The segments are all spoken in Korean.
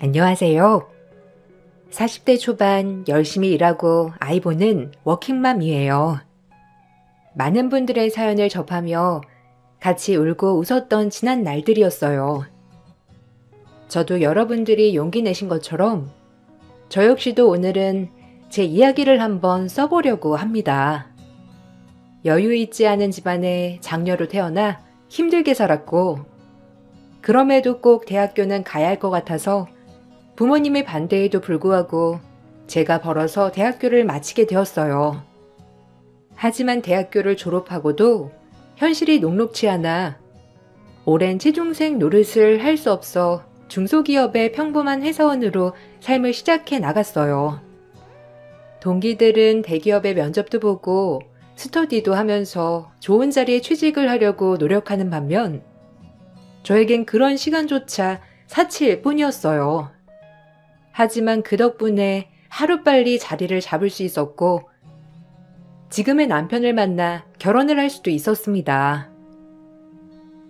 안녕하세요. 40대 초반 열심히 일하고 아이 보는 워킹맘이에요. 많은 분들의 사연을 접하며 같이 울고 웃었던 지난 날들이었어요. 저도 여러분들이 용기 내신 것처럼 저 역시도 오늘은 제 이야기를 한번 써보려고 합니다. 여유 있지 않은 집안에 장녀로 태어나 힘들게 살았고, 그럼에도 꼭 대학교는 가야 할 것 같아서 부모님의 반대에도 불구하고 제가 벌어서 대학교를 마치게 되었어요. 하지만 대학교를 졸업하고도 현실이 녹록치 않아 오랜 체중생 노릇을 할 수 없어 중소기업의 평범한 회사원으로 삶을 시작해 나갔어요. 동기들은 대기업의 면접도 보고 스터디도 하면서 좋은 자리에 취직을 하려고 노력하는 반면 저에겐 그런 시간조차 사치일 뿐이었어요. 하지만 그 덕분에 하루빨리 자리를 잡을 수 있었고 지금의 남편을 만나 결혼을 할 수도 있었습니다.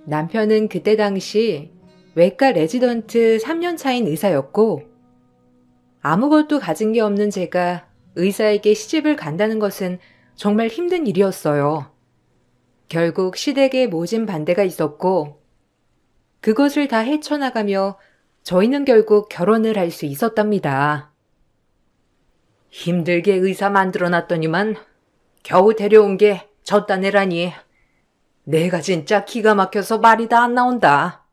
남편은 그때 당시 외과 레지던트 3년 차인 의사였고, 아무것도 가진 게 없는 제가 의사에게 시집을 간다는 것은 정말 힘든 일이었어요. 결국 시댁의 모진 반대가 있었고 그것을 다 헤쳐나가며 저희는 결국 결혼을 할 수 있었답니다. 힘들게 의사 만들어놨더니만 겨우 데려온 게 젖단 애라니. 내가 진짜 기가 막혀서 말이 다 안 나온다.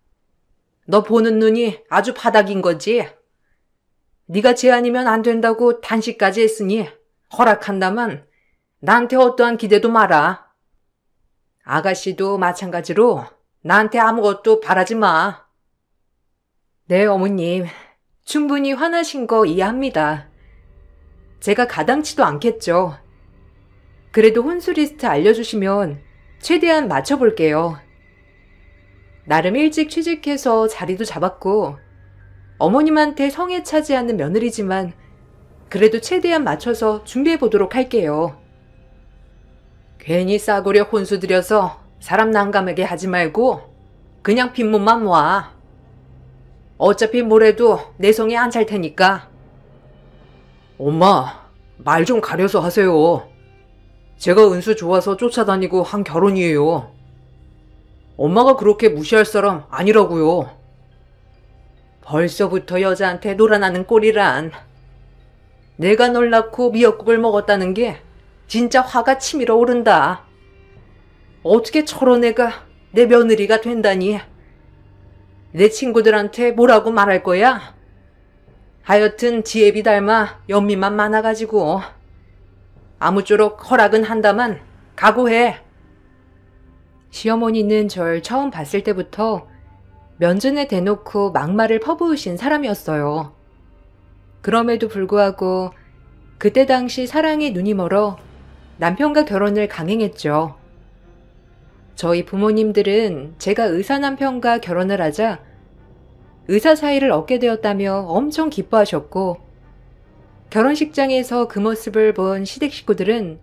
너 보는 눈이 아주 바닥인 거지. 네가 제안이면 안 된다고 단식까지 했으니 허락한다면 나한테 어떠한 기대도 마라. 아가씨도 마찬가지로 나한테 아무것도 바라지 마. 네, 어머님. 충분히 화나신 거 이해합니다. 제가 가당치도 않겠죠. 그래도 혼수 리스트 알려주시면 최대한 맞춰볼게요. 나름 일찍 취직해서 자리도 잡았고 어머님한테 성에 차지 않는 며느리지만 그래도 최대한 맞춰서 준비해보도록 할게요. 괜히 싸구려 혼수 들여서 사람 난감하게 하지 말고 그냥 빈몸만 와. 어차피 뭐래도 내 성에 안 찰 테니까. 엄마, 말 좀 가려서 하세요. 제가 은수 좋아서 쫓아다니고 한 결혼이에요. 엄마가 그렇게 무시할 사람 아니라고요. 벌써부터 여자한테 놀아나는 꼴이란. 내가 널 낳고 미역국을 먹었다는 게 진짜 화가 치밀어 오른다. 어떻게 저런 애가 내 며느리가 된다니. 내 친구들한테 뭐라고 말할 거야? 하여튼 지혜비 닮아 연민만 많아가지고 아무쪼록 허락은 한다만 각오해. 시어머니는 절 처음 봤을 때부터 면전에 대놓고 막말을 퍼부으신 사람이었어요. 그럼에도 불구하고 그때 당시 사랑에 눈이 멀어 남편과 결혼을 강행했죠. 저희 부모님들은 제가 의사 남편과 결혼을 하자 의사 사이를 얻게 되었다며 엄청 기뻐하셨고, 결혼식장에서 그 모습을 본 시댁 식구들은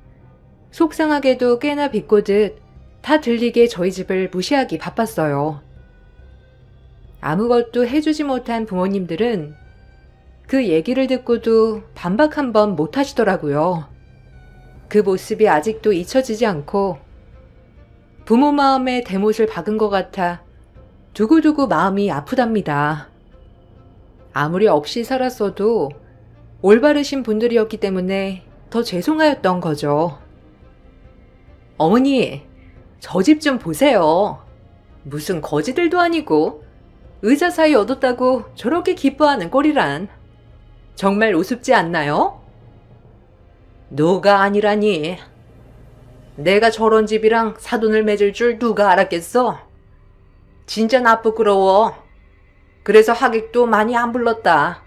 속상하게도 꽤나 비꼬듯 다 들리게 저희 집을 무시하기 바빴어요. 아무것도 해주지 못한 부모님들은 그 얘기를 듣고도 반박 한번 못하시더라고요. 그 모습이 아직도 잊혀지지 않고 부모 마음에 대못을 박은 것 같아 두고두고 마음이 아프답니다. 아무리 없이 살았어도 올바르신 분들이었기 때문에 더 죄송하였던 거죠. 어머니, 저 집 좀 보세요. 무슨 거지들도 아니고 의사 사이 얻었다고 저렇게 기뻐하는 꼴이란. 정말 우습지 않나요? 누가 아니라니. 내가 저런 집이랑 사돈을 맺을 줄 누가 알았겠어? 진짜 나 부끄러워. 그래서 하객도 많이 안 불렀다.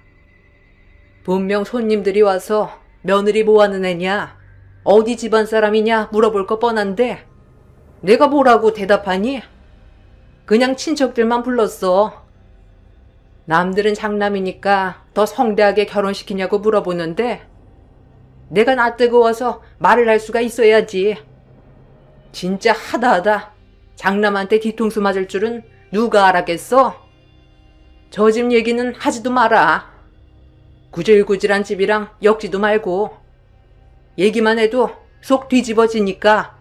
분명 손님들이 와서 며느리 뭐 하는 애냐, 어디 집안 사람이냐 물어볼 거 뻔한데 내가 뭐라고 대답하니? 그냥 친척들만 불렀어. 남들은 장남이니까 더 성대하게 결혼시키냐고 물어보는데 내가 나 뜨거워서 말을 할 수가 있어야지. 진짜 하다하다 장남한테 뒤통수 맞을 줄은 누가 알았겠어? 저 집 얘기는 하지도 마라. 구질구질한 집이랑 엮지도 말고. 얘기만 해도 속 뒤집어지니까.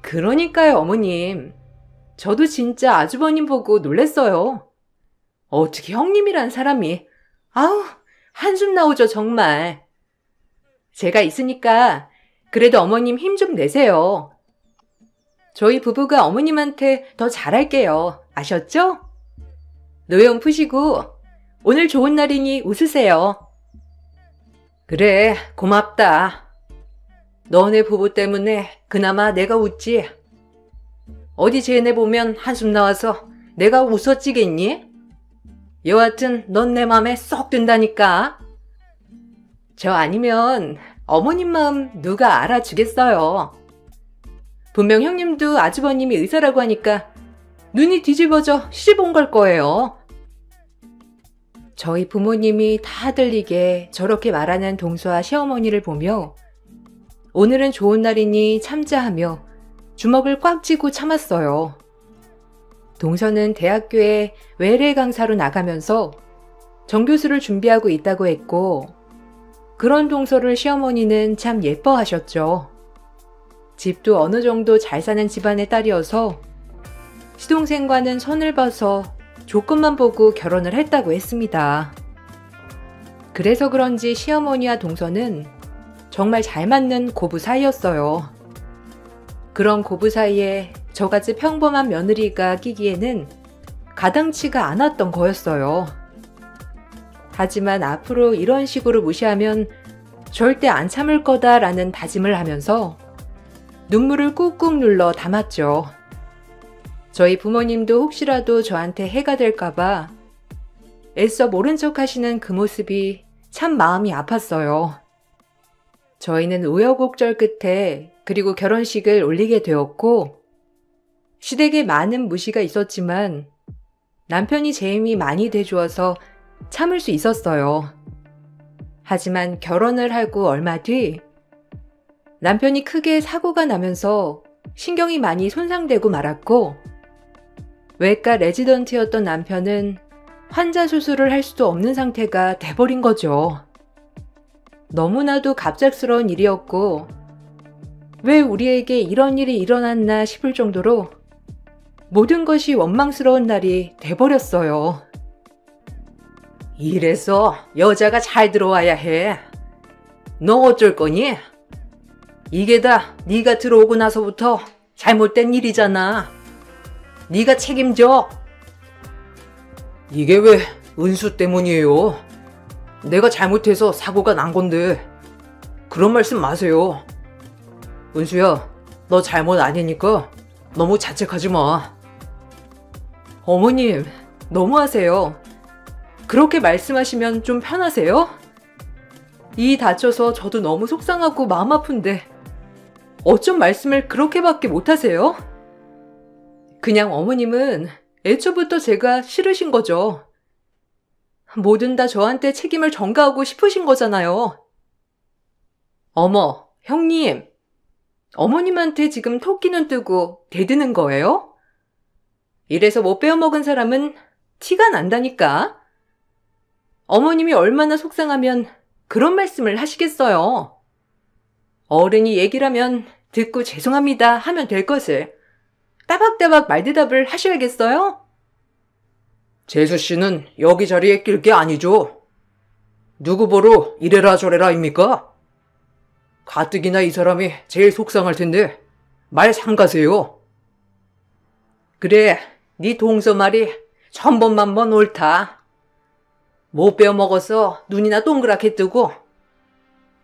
그러니까요, 어머님. 저도 진짜 아주버님 보고 놀랬어요. 어떻게 형님이란 사람이. 아우, 한숨 나오죠, 정말. 제가 있으니까 그래도 어머님 힘 좀 내세요. 저희 부부가 어머님한테 더 잘할게요. 아셨죠? 노여움 푸시고 오늘 좋은 날이니 웃으세요. 그래, 고맙다. 너네 부부 때문에 그나마 내가 웃지. 어디 쟤네 보면 한숨 나와서 내가 웃어지겠니? 여하튼 넌 내 맘에 쏙 든다니까. 저 아니면 어머님 마음 누가 알아주겠어요. 분명 형님도 아주버님이 의사라고 하니까 눈이 뒤집어져 시집 온 걸 거예요. 저희 부모님이 다 들리게 저렇게 말하는 동서와 시어머니를 보며 오늘은 좋은 날이니 참자하며 주먹을 꽉 쥐고 참았어요. 동서는 대학교에 외래 강사로 나가면서 정교수를 준비하고 있다고 했고 그런 동서를 시어머니는 참 예뻐하셨죠. 집도 어느 정도 잘 사는 집안의 딸이어서 시동생과는 선을 봐서 조건만 보고 결혼을 했다고 했습니다. 그래서 그런지 시어머니와 동서는 정말 잘 맞는 고부 사이였어요. 그런 고부 사이에 저같이 평범한 며느리가 끼기에는 가당치가 않았던 거였어요. 하지만 앞으로 이런 식으로 무시하면 절대 안 참을 거다라는 다짐을 하면서 눈물을 꾹꾹 눌러 담았죠. 저희 부모님도 혹시라도 저한테 해가 될까봐 애써 모른 척 하시는 그 모습이 참 마음이 아팠어요. 저희는 우여곡절 끝에 그리고 결혼식을 올리게 되었고 시댁에 많은 무시가 있었지만 남편이 제 힘이 많이 돼주어서 참을 수 있었어요. 하지만 결혼을 하고 얼마 뒤 남편이 크게 사고가 나면서 신경이 많이 손상되고 말았고 외과 레지던트였던 남편은 환자 수술을 할 수도 없는 상태가 돼버린 거죠. 너무나도 갑작스러운 일이었고 왜 우리에게 이런 일이 일어났나 싶을 정도로 모든 것이 원망스러운 날이 돼버렸어요. 이래서 여자가 잘 들어와야 해. 너 어쩔 거니? 이게 다 네가 들어오고 나서부터 잘못된 일이잖아. 네가 책임져. 이게 왜 은수 때문이에요? 내가 잘못해서 사고가 난 건데 그런 말씀 마세요. 은수야, 너 잘못 아니니까 너무 자책하지 마. 어머님, 너무하세요. 그렇게 말씀하시면 좀 편하세요? 이 다쳐서 저도 너무 속상하고 마음 아픈데 어쩜 말씀을 그렇게밖에 못하세요? 그냥 어머님은 애초부터 제가 싫으신 거죠. 뭐든 다 저한테 책임을 전가하고 싶으신 거잖아요. 어머, 형님. 어머님한테 지금 토끼는 뜨고 대드는 거예요? 이래서 못 빼어먹은 사람은 티가 난다니까. 어머님이 얼마나 속상하면 그런 말씀을 하시겠어요. 어른이 얘기를 하면 듣고 죄송합니다 하면 될 것을 따박따박 말대답을 하셔야겠어요? 재수 씨는 여기 자리에 낄 게 아니죠. 누구 보러 이래라 저래라입니까? 가뜩이나 이 사람이 제일 속상할 텐데 말 삼가세요. 그래, 네 동서 말이 천번만번 옳다. 못 빼어먹어서 눈이나 동그랗게 뜨고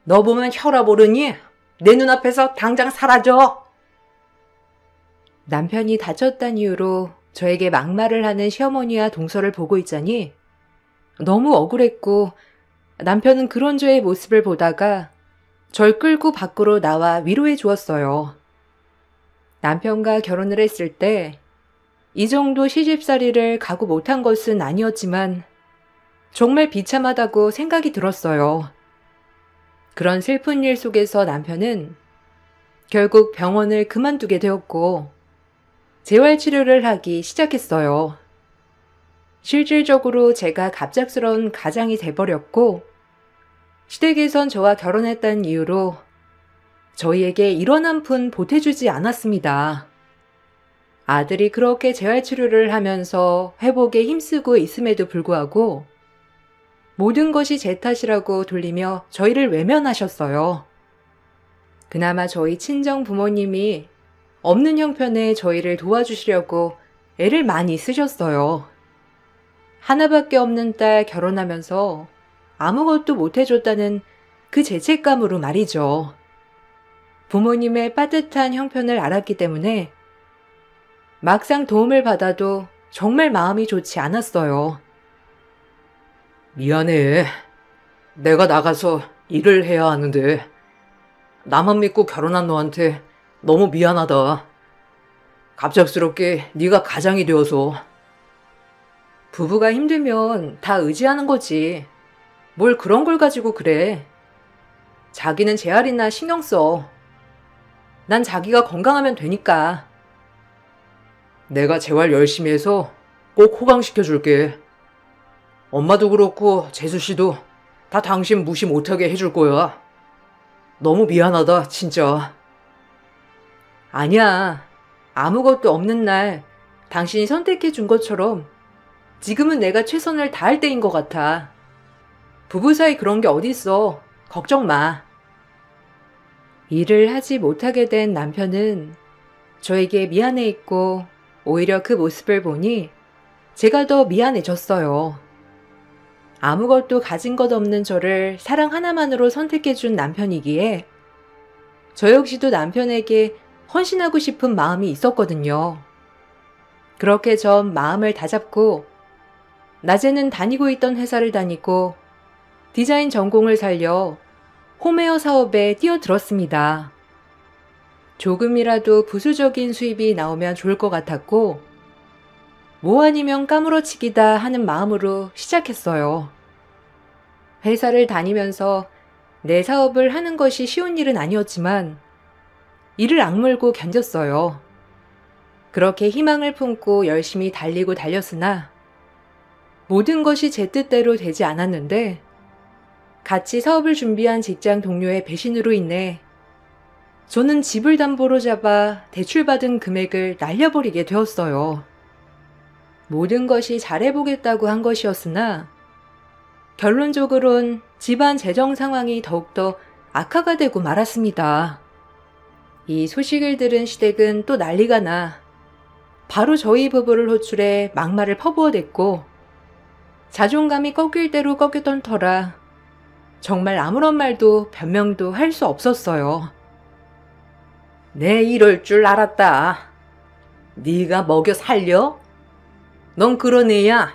너 보면 혈압 오르니 내 눈앞에서 당장 사라져. 남편이 다쳤다는 이유로 저에게 막말을 하는 시어머니와 동서를 보고 있자니 너무 억울했고 남편은 그런 저의 모습을 보다가 절 끌고 밖으로 나와 위로해 주었어요. 남편과 결혼을 했을 때 이 정도 시집살이를 각오 못한 것은 아니었지만 정말 비참하다고 생각이 들었어요. 그런 슬픈 일 속에서 남편은 결국 병원을 그만두게 되었고 재활치료를 하기 시작했어요. 실질적으로 제가 갑작스러운 가장이 돼버렸고, 시댁에선 저와 결혼했다는 이유로 저희에게 1원 한 푼 보태주지 않았습니다. 아들이 그렇게 재활치료를 하면서 회복에 힘쓰고 있음에도 불구하고 모든 것이 제 탓이라고 돌리며 저희를 외면하셨어요. 그나마 저희 친정 부모님이 없는 형편에 저희를 도와주시려고 애를 많이 쓰셨어요. 하나밖에 없는 딸 결혼하면서 아무것도 못해줬다는 그 죄책감으로 말이죠. 부모님의 빠듯한 형편을 알았기 때문에 막상 도움을 받아도 정말 마음이 좋지 않았어요. 미안해. 내가 나가서 일을 해야 하는데 나만 믿고 결혼한 너한테 너무 미안하다. 갑작스럽게 네가 가장이 되어서. 부부가 힘들면 다 의지하는 거지. 뭘 그런 걸 가지고 그래. 자기는 재활이나 신경 써. 난 자기가 건강하면 되니까. 내가 재활 열심히 해서 꼭 호강시켜줄게. 엄마도 그렇고 재수씨도 다 당신 무시 못하게 해줄 거야. 너무 미안하다, 진짜. 아니야. 아무것도 없는 날 당신이 선택해 준 것처럼 지금은 내가 최선을 다할 때인 것 같아. 부부 사이 그런 게 어딨어. 걱정 마. 일을 하지 못하게 된 남편은 저에게 미안해했고 오히려 그 모습을 보니 제가 더 미안해졌어요. 아무것도 가진 것 없는 저를 사랑 하나만으로 선택해준 남편이기에 저 역시도 남편에게 헌신하고 싶은 마음이 있었거든요. 그렇게 전 마음을 다잡고 낮에는 다니고 있던 회사를 다니고 디자인 전공을 살려 홈웨어 사업에 뛰어들었습니다. 조금이라도 부수적인 수입이 나오면 좋을 것 같았고 뭐 아니면 까무러치기다 하는 마음으로 시작했어요. 회사를 다니면서 내 사업을 하는 것이 쉬운 일은 아니었지만 이를 악물고 견뎠어요. 그렇게 희망을 품고 열심히 달렸으나 모든 것이 제 뜻대로 되지 않았는데 같이 사업을 준비한 직장 동료의 배신으로 인해 저는 집을 담보로 잡아 대출받은 금액을 날려버리게 되었어요. 모든 것이 잘해보겠다고 한 것이었으나 결론적으론 집안 재정 상황이 더욱더 악화가 되고 말았습니다. 이 소식을 들은 시댁은 또 난리가 나 바로 저희 부부를 호출해 막말을 퍼부어댔고 자존감이 꺾일 대로 꺾였던 터라 정말 아무런 말도 변명도 할 수 없었어요. 내 이럴 줄 알았다. 네가 먹여 살려? 넌 그런 애야.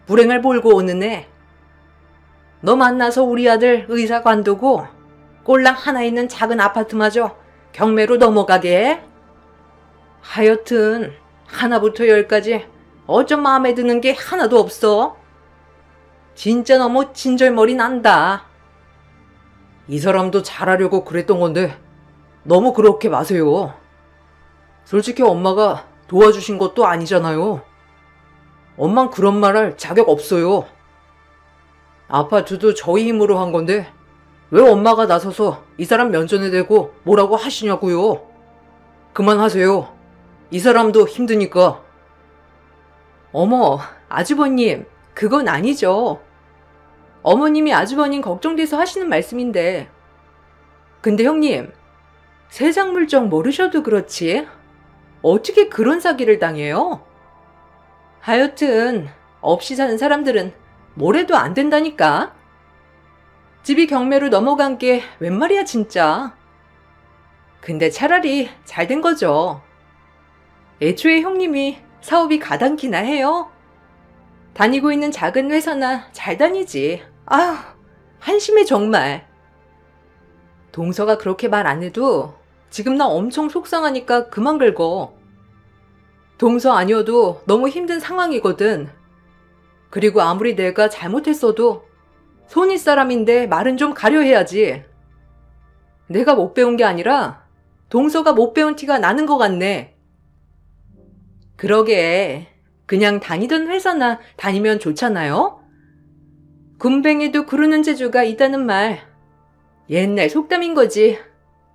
불행을 몰고 오는 애. 너 만나서 우리 아들 의사 관두고 꼴랑 하나 있는 작은 아파트마저 경매로 넘어가게 해? 하여튼 하나부터 열까지 어쩜 마음에 드는 게 하나도 없어? 진짜 너무 진절머리 난다. 이 사람도 잘하려고 그랬던 건데 너무 그렇게 마세요. 솔직히 엄마가 도와주신 것도 아니잖아요. 엄만 그런 말 할 자격 없어요. 아파트도 저희 힘으로 한 건데 왜 엄마가 나서서 이 사람 면전에 대고 뭐라고 하시냐고요. 그만하세요. 이 사람도 힘드니까. 어머, 아주버님, 그건 아니죠. 어머님이 아주버님 걱정돼서 하시는 말씀인데. 근데 형님, 세상 물정 모르셔도 그렇지 어떻게 그런 사기를 당해요? 하여튼 없이 사는 사람들은 뭘 해도 안 된다니까. 집이 경매로 넘어간 게 웬 말이야 진짜. 근데 차라리 잘 된 거죠. 애초에 형님이 사업이 가당키나 해요? 다니고 있는 작은 회사나 잘 다니지. 아휴, 한심해 정말. 동서가 그렇게 말 안 해도 지금 나 엄청 속상하니까 그만 긁어. 동서 아니어도 너무 힘든 상황이거든. 그리고 아무리 내가 잘못했어도 손윗 사람인데 말은 좀 가려해야지. 내가 못 배운 게 아니라 동서가 못 배운 티가 나는 것 같네. 그러게 그냥 다니던 회사나 다니면 좋잖아요? 군뱅이도 구르는 재주가 있다는 말. 옛날 속담인 거지.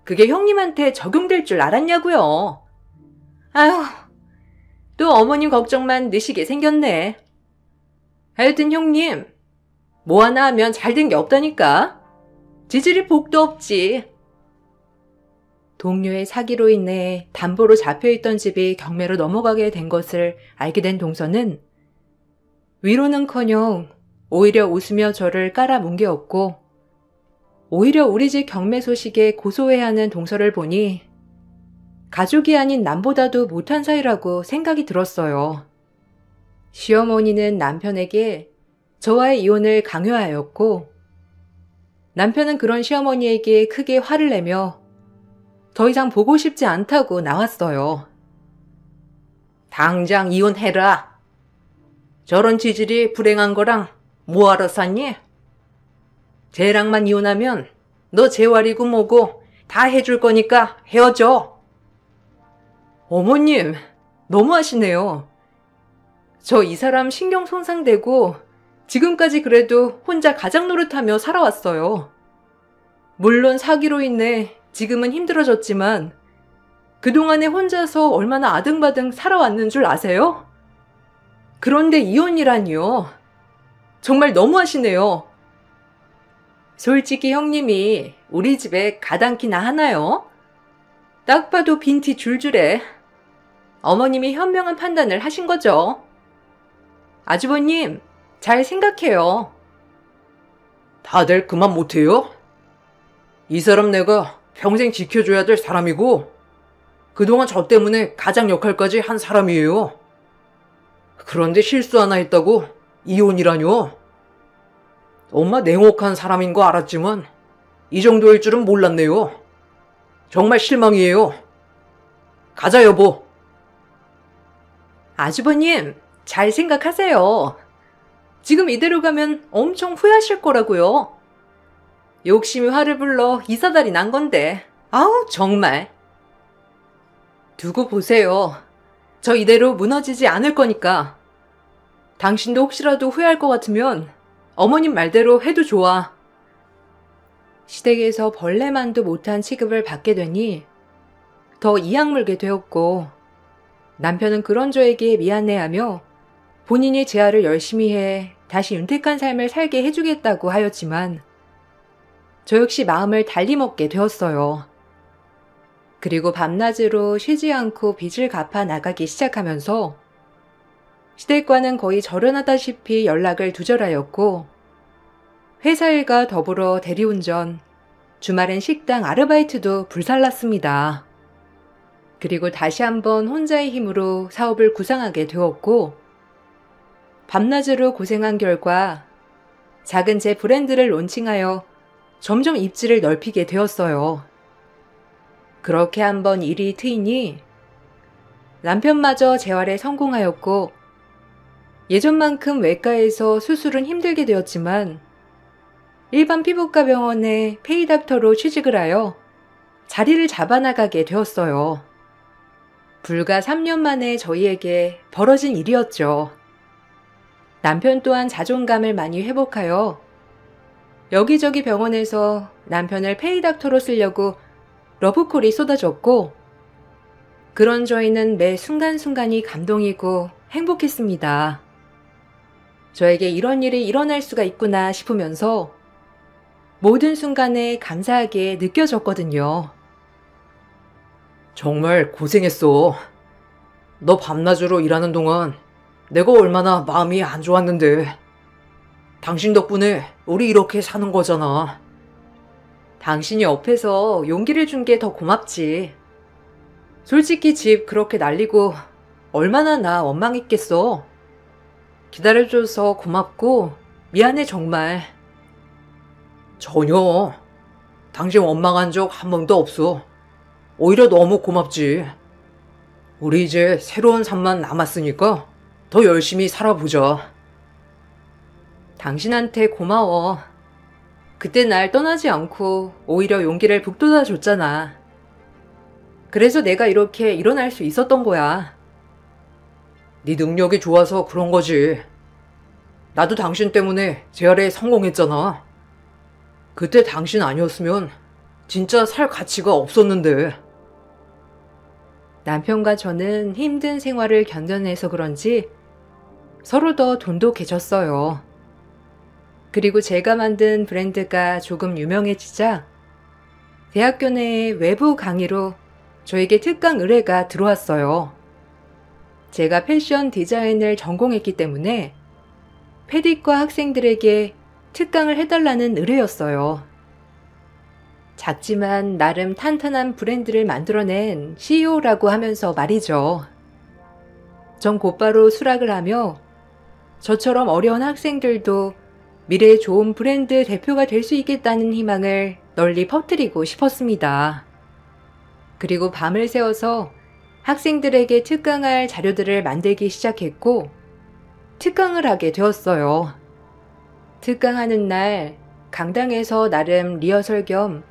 그게 형님한테 적용될 줄 알았냐고요. 아휴, 또 어머님 걱정만 느시게 생겼네. 하여튼 형님, 뭐 하나 하면 잘 된 게 없다니까. 지질이 복도 없지. 동료의 사기로 인해 담보로 잡혀있던 집이 경매로 넘어가게 된 것을 알게 된 동서는 위로는커녕 오히려 웃으며 저를 깔아뭉개었고, 오히려 우리 집 경매 소식에 고소해하는 동서를 보니 가족이 아닌 남보다도 못한 사이라고 생각이 들었어요. 시어머니는 남편에게 저와의 이혼을 강요하였고, 남편은 그런 시어머니에게 크게 화를 내며 더 이상 보고 싶지 않다고 나왔어요. 당장 이혼해라. 저런 지질이 불행한 거랑 뭐하러 샀니? 쟤랑만 이혼하면 너 재활이고 뭐고 다 해줄 거니까 헤어져. 어머님, 너무하시네요. 저 이 사람 신경 손상되고 지금까지 그래도 혼자 가장 노릇하며 살아왔어요. 물론 사기로 인해 지금은 힘들어졌지만 그동안에 혼자서 얼마나 아등바등 살아왔는 줄 아세요? 그런데 이혼이라니요. 정말 너무하시네요. 솔직히 형님이 우리 집에 가당키나 하나요? 딱 봐도 빈티 줄줄해. 어머님이 현명한 판단을 하신 거죠. 아주버님, 잘 생각해요. 다들 그만 못해요? 이 사람 내가 평생 지켜줘야 될 사람이고 그동안 저 때문에 가장 역할까지 한 사람이에요. 그런데 실수 하나 했다고 이혼이라뇨? 엄마 냉혹한 사람인 거 알았지만 이 정도일 줄은 몰랐네요. 정말 실망이에요. 가자 여보. 아주버님, 잘 생각하세요. 지금 이대로 가면 엄청 후회하실 거라고요. 욕심이 화를 불러 이사달이 난 건데. 아우 정말. 두고 보세요. 저 이대로 무너지지 않을 거니까. 당신도 혹시라도 후회할 것 같으면 어머님 말대로 해도 좋아. 시댁에서 벌레만도 못한 취급을 받게 되니 더 이악 물게 되었고, 남편은 그런 저에게 미안해하며 본인이 재활을 열심히 해 다시 윤택한 삶을 살게 해주겠다고 하였지만 저 역시 마음을 달리 먹게 되었어요. 그리고 밤낮으로 쉬지 않고 빚을 갚아 나가기 시작하면서 시댁과는 거의 절연하다시피 연락을 두절하였고, 회사 일과 더불어 대리운전, 주말엔 식당 아르바이트도 불살랐습니다. 그리고 다시 한번 혼자의 힘으로 사업을 구상하게 되었고, 밤낮으로 고생한 결과 작은 제 브랜드를 론칭하여 점점 입지를 넓히게 되었어요. 그렇게 한번 일이 트이니 남편마저 재활에 성공하였고, 예전만큼 외과에서 수술은 힘들게 되었지만 일반 피부과 병원에 페이닥터로 취직을 하여 자리를 잡아나가게 되었어요. 불과 3년 만에 저희에게 벌어진 일이었죠. 남편 또한 자존감을 많이 회복하여 여기저기 병원에서 남편을 페이닥터로 쓰려고 러브콜이 쏟아졌고, 그런 저희는 매 순간순간이 감동이고 행복했습니다. 저에게 이런 일이 일어날 수가 있구나 싶으면서 모든 순간에 감사하게 느껴졌거든요. 정말 고생했어. 너 밤낮으로 일하는 동안 내가 얼마나 마음이 안 좋았는데. 당신 덕분에 우리 이렇게 사는 거잖아. 당신이 옆에서 용기를 준 게 더 고맙지. 솔직히 집 그렇게 날리고 얼마나 나 원망했겠어. 기다려줘서 고맙고 미안해 정말. 전혀. 당신 원망한 적 한 번도 없어. 오히려 너무 고맙지. 우리 이제 새로운 삶만 남았으니까 더 열심히 살아보자. 당신한테 고마워. 그때 날 떠나지 않고 오히려 용기를 북돋아 줬잖아. 그래서 내가 이렇게 일어날 수 있었던 거야. 네 능력이 좋아서 그런 거지. 나도 당신 때문에 재활에 성공했잖아. 그때 당신 아니었으면 진짜 살 가치가 없었는데. 남편과 저는 힘든 생활을 견뎌내서 그런지 서로 더 돈독해졌어요. 그리고 제가 만든 브랜드가 조금 유명해지자 대학교 내 외부 강의로 저에게 특강 의뢰가 들어왔어요. 제가 패션 디자인을 전공했기 때문에 패디과 학생들에게 특강을 해달라는 의뢰였어요. 작지만 나름 탄탄한 브랜드를 만들어낸 CEO라고 하면서 말이죠. 전 곧바로 수락을 하며 저처럼 어려운 학생들도 미래의 좋은 브랜드 대표가 될 수 있겠다는 희망을 널리 퍼뜨리고 싶었습니다. 그리고 밤을 새워서 학생들에게 특강할 자료들을 만들기 시작했고 특강을 하게 되었어요. 특강하는 날 강당에서 나름 리허설 겸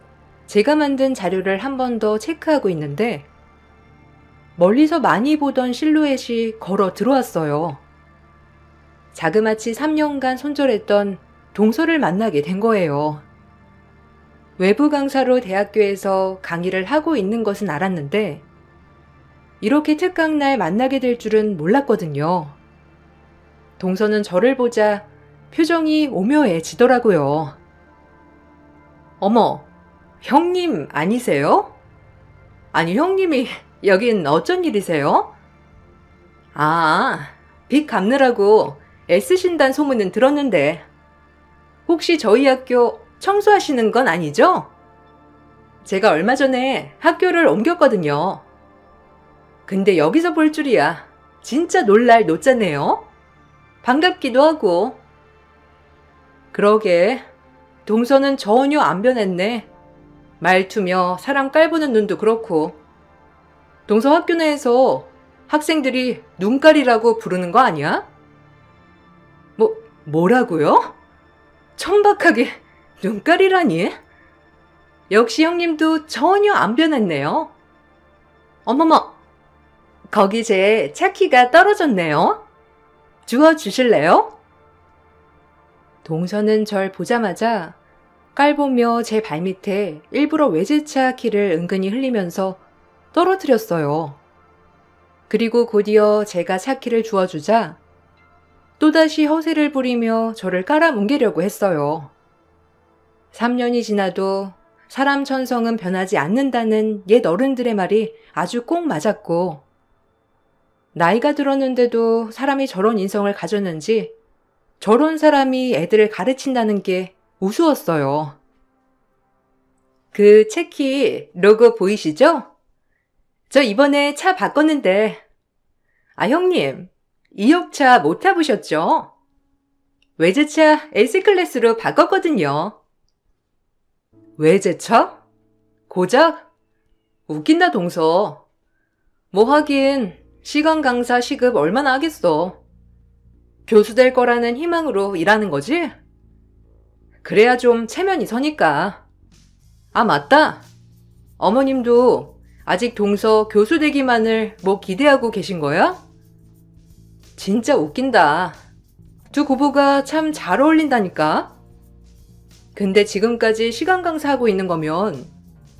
제가 만든 자료를 한 번 더 체크하고 있는데 멀리서 많이 보던 실루엣이 걸어 들어왔어요. 자그마치 3년간 손절했던 동서를 만나게 된 거예요. 외부 강사로 대학교에서 강의를 하고 있는 것은 알았는데 이렇게 특강날 만나게 될 줄은 몰랐거든요. 동서는 저를 보자 표정이 오묘해지더라고요. 어머, 형님 아니세요? 아니, 형님이 여긴 어쩐 일이세요? 아, 빚 갚느라고 애쓰신다는 소문은 들었는데 혹시 저희 학교 청소하시는 건 아니죠? 제가 얼마 전에 학교를 옮겼거든요. 근데 여기서 볼 줄이야. 진짜 놀랄 노짜네요. 반갑기도 하고. 그러게, 동서는 전혀 안 변했네. 말투며 사람 깔보는 눈도 그렇고. 동서 학교 내에서 학생들이 눈깔이라고 부르는 거 아니야? 뭐라고요? 천박하게 눈깔이라니? 역시 형님도 전혀 안 변했네요. 어머머, 거기 제 차키가 떨어졌네요. 주워주실래요? 동서는 절 보자마자 깔보며 제 발밑에 일부러 외제차 키를 은근히 흘리면서 떨어뜨렸어요. 그리고 곧이어 제가 차키를 주워주자 또다시 허세를 부리며 저를 깔아뭉개려고 했어요. 3년이 지나도 사람 천성은 변하지 않는다는 옛 어른들의 말이 아주 꼭 맞았고 나이가 들었는데도 사람이 저런 인성을 가졌는지 저런 사람이 애들을 가르친다는 게 우스웠어요. 그 체키 로고 보이시죠? 저 이번에 차 바꿨는데 형님 2억차 못 타보셨죠? 외제차 S클래스로 바꿨거든요. 외제차? 고작? 웃긴다 동서. 뭐 하긴 시간 강사 시급 얼마나 하겠어. 교수 될 거라는 희망으로 일하는 거지? 그래야 좀 체면이 서니까. 아, 맞다. 어머님도 아직 동서 교수 되기만을 뭐 기대하고 계신 거야? 진짜 웃긴다. 두 고부가 참 잘 어울린다니까. 근데 지금까지 시간 강사하고 있는 거면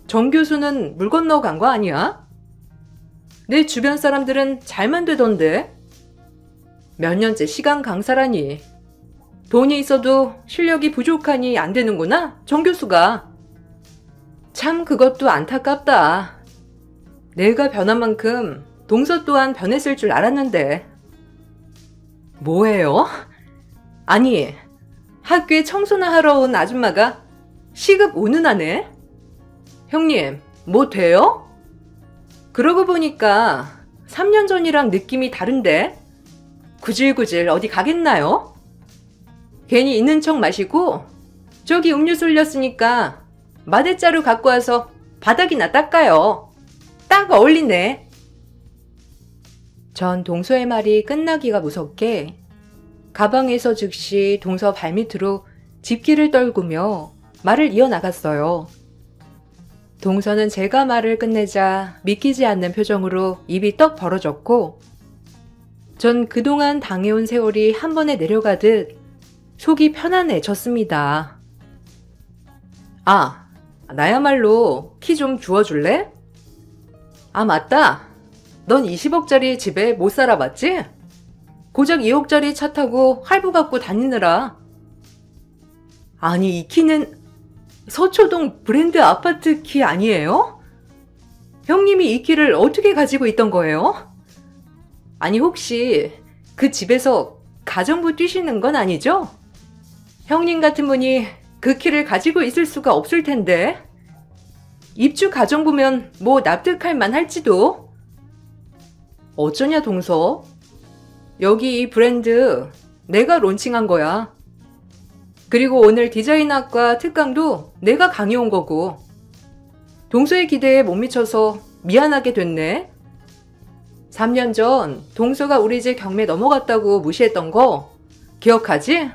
정 교수는 물 건너 간 거 아니야? 내 주변 사람들은 잘만 되던데. 몇 년째 시간 강사라니. 돈이 있어도 실력이 부족하니 안 되는구나, 정 교수가. 참 그것도 안타깝다. 내가 변한 만큼 동서 또한 변했을 줄 알았는데. 뭐예요? 아니, 학교에 청소나 하러 온 아줌마가 시급 5는 하네? 형님, 뭐 돼요? 그러고 보니까 3년 전이랑 느낌이 다른데? 구질구질 어디 가겠나요? 괜히 있는 척 마시고 저기 음료수 흘렸으니까 마대자루 갖고 와서 바닥이나 닦아요. 딱 어울리네. 전 동서의 말이 끝나기가 무섭게 가방에서 즉시 동서 발밑으로 집기를 떨구며 말을 이어나갔어요. 동서는 제가 말을 끝내자 믿기지 않는 표정으로 입이 떡 벌어졌고 전 그동안 당해온 세월이 한 번에 내려가듯 속이 편안해졌습니다. 아, 나야말로 키 좀 주워줄래? 아, 맞다. 넌 20억짜리 집에 못 살아봤지? 고작 2억짜리 차 타고 할부 갖고 다니느라. 아니, 이 키는 서초동 브랜드 아파트 키 아니에요? 형님이 이 키를 어떻게 가지고 있던 거예요? 아니, 혹시 그 집에서 가정부 뛰시는 건 아니죠? 형님 같은 분이 그 키를 가지고 있을 수가 없을 텐데. 입주 가정부면 뭐 납득할 만할지도. 어쩌냐, 동서? 여기 이 브랜드 내가 론칭한 거야. 그리고 오늘 디자인학과 특강도 내가 강의온 거고. 동서의 기대에 못 미쳐서 미안하게 됐네. 3년 전 동서가 우리 집 경매 넘어갔다고 무시했던 거 기억하지?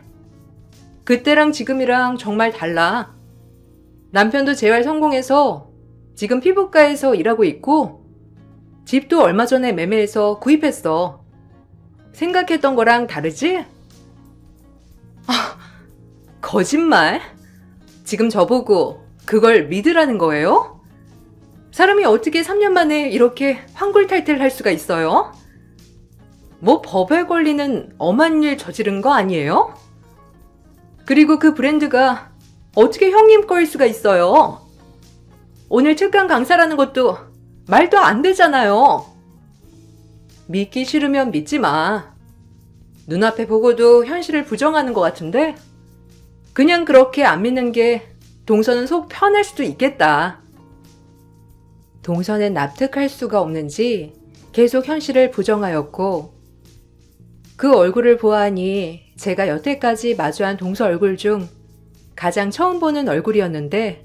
그때랑 지금이랑 정말 달라. 남편도 재활 성공해서 지금 피부과에서 일하고 있고 집도 얼마 전에 매매해서 구입했어. 생각했던 거랑 다르지? 아, 거짓말? 지금 저보고 그걸 믿으라는 거예요? 사람이 어떻게 3년 만에 이렇게 환골탈태를 수가 있어요? 뭐 법에 걸리는 엄한 일 저지른 거 아니에요? 그리고 그 브랜드가 어떻게 형님 거일 수가 있어요? 오늘 특강 강사라는 것도 말도 안 되잖아요. 믿기 싫으면 믿지 마. 눈앞에 보고도 현실을 부정하는 것 같은데 그냥 그렇게 안 믿는 게 동서는 속 편할 수도 있겠다. 동서는 납득할 수가 없는지 계속 현실을 부정하였고 그 얼굴을 보아하니 제가 여태까지 마주한 동서 얼굴 중 가장 처음 보는 얼굴이었는데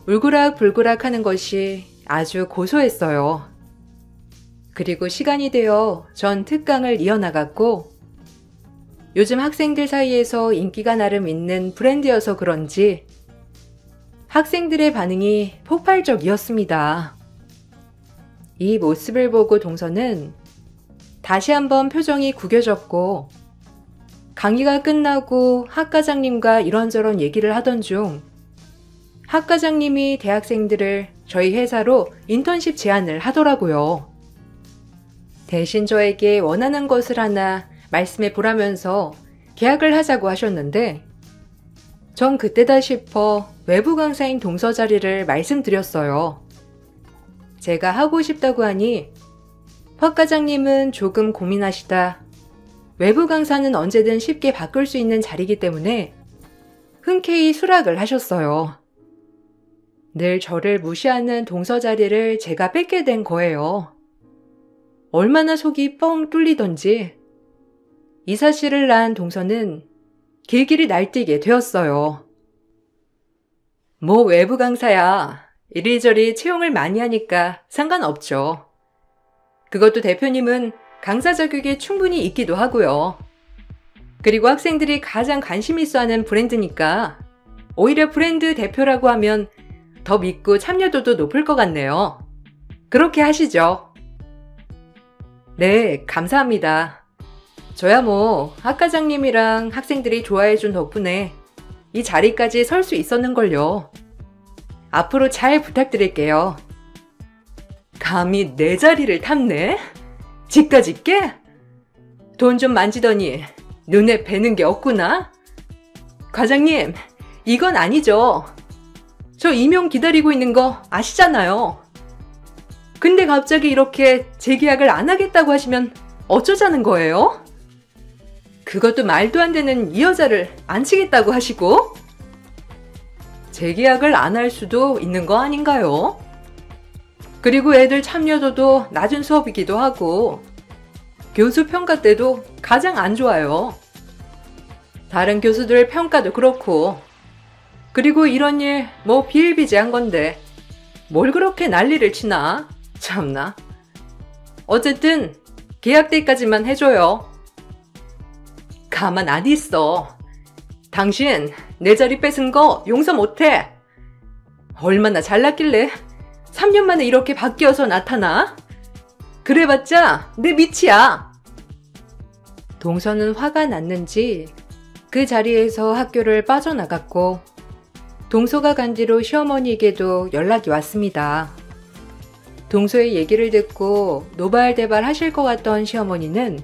울그락불그락 하는 것이 아주 고소했어요. 그리고 시간이 되어 전 특강을 이어나갔고 요즘 학생들 사이에서 인기가 나름 있는 브랜드여서 그런지 학생들의 반응이 폭발적이었습니다. 이 모습을 보고 동서는 다시 한번 표정이 구겨졌고 강의가 끝나고 학과장님과 이런저런 얘기를 하던 중 학과장님이 대학생들을 저희 회사로 인턴십 제안을 하더라고요. 대신 저에게 원하는 것을 하나 말씀해 보라면서 계약을 하자고 하셨는데 전 그때다 싶어 외부 강사인 동서 자리를 말씀드렸어요. 제가 하고 싶다고 하니 학과장님은 조금 고민하시다 외부 강사는 언제든 쉽게 바꿀 수 있는 자리이기 때문에 흔쾌히 수락을 하셨어요. 늘 저를 무시하는 동서 자리를 제가 뺏게 된 거예요. 얼마나 속이 뻥 뚫리던지 이 사실을 난 동서는 길길이 날뛰게 되었어요. 뭐 외부 강사야. 이리저리 채용을 많이 하니까 상관없죠. 그것도 대표님은 강사 자격이 충분히 있기도 하고요. 그리고 학생들이 가장 관심 있어 하는 브랜드니까 오히려 브랜드 대표라고 하면 더 믿고 참여도도 높을 것 같네요. 그렇게 하시죠. 네, 감사합니다. 저야 뭐 학과장님이랑 학생들이 좋아해준 덕분에 이 자리까지 설 수 있었는걸요. 앞으로 잘 부탁드릴게요. 감히 내 자리를 탐내? 집까지 깨? 돈 좀 만지더니 눈에 뵈는 게 없구나? 과장님, 이건 아니죠. 저 임용 기다리고 있는 거 아시잖아요. 근데 갑자기 이렇게 재계약을 안 하겠다고 하시면 어쩌자는 거예요? 그것도 말도 안 되는 이 여자를 안 치겠다고 하시고 재계약을 안 할 수도 있는 거 아닌가요? 그리고 애들 참여도도 낮은 수업이기도 하고 교수 평가 때도 가장 안 좋아요. 다른 교수들 평가도 그렇고 그리고 이런 일 뭐 비일비재한 건데 뭘 그렇게 난리를 치나? 참나. 어쨌든 계약 때까지만 해줘요. 가만 안 있어. 당신 내 자리 뺏은 거 용서 못해. 얼마나 잘났길래 3년 만에 이렇게 바뀌어서 나타나? 그래봤자 내 밑이야. 동서는 화가 났는지 그 자리에서 학교를 빠져나갔고 동서가 간 뒤로 시어머니에게도 연락이 왔습니다. 동서의 얘기를 듣고 노발대발 하실 것 같던 시어머니는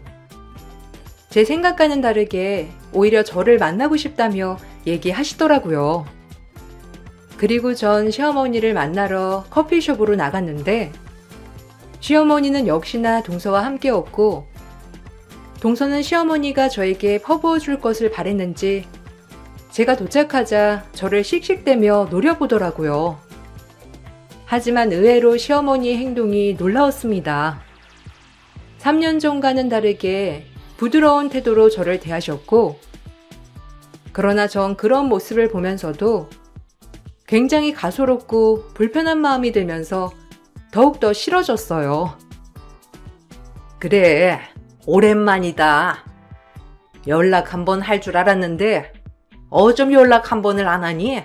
제 생각과는 다르게 오히려 저를 만나고 싶다며 얘기하시더라고요. 그리고 전 시어머니를 만나러 커피숍으로 나갔는데 시어머니는 역시나 동서와 함께였고 동서는 시어머니가 저에게 퍼부어 줄 것을 바랬는지 제가 도착하자 저를 씩씩대며 노려보더라고요. 하지만 의외로 시어머니의 행동이 놀라웠습니다. 3년 전과는 다르게 부드러운 태도로 저를 대하셨고 그러나 전 그런 모습을 보면서도 굉장히 가소롭고 불편한 마음이 들면서 더욱더 싫어졌어요. 그래, 오랜만이다. 연락 한번 할 줄 알았는데 어쩜 연락 한 번을 안 하니?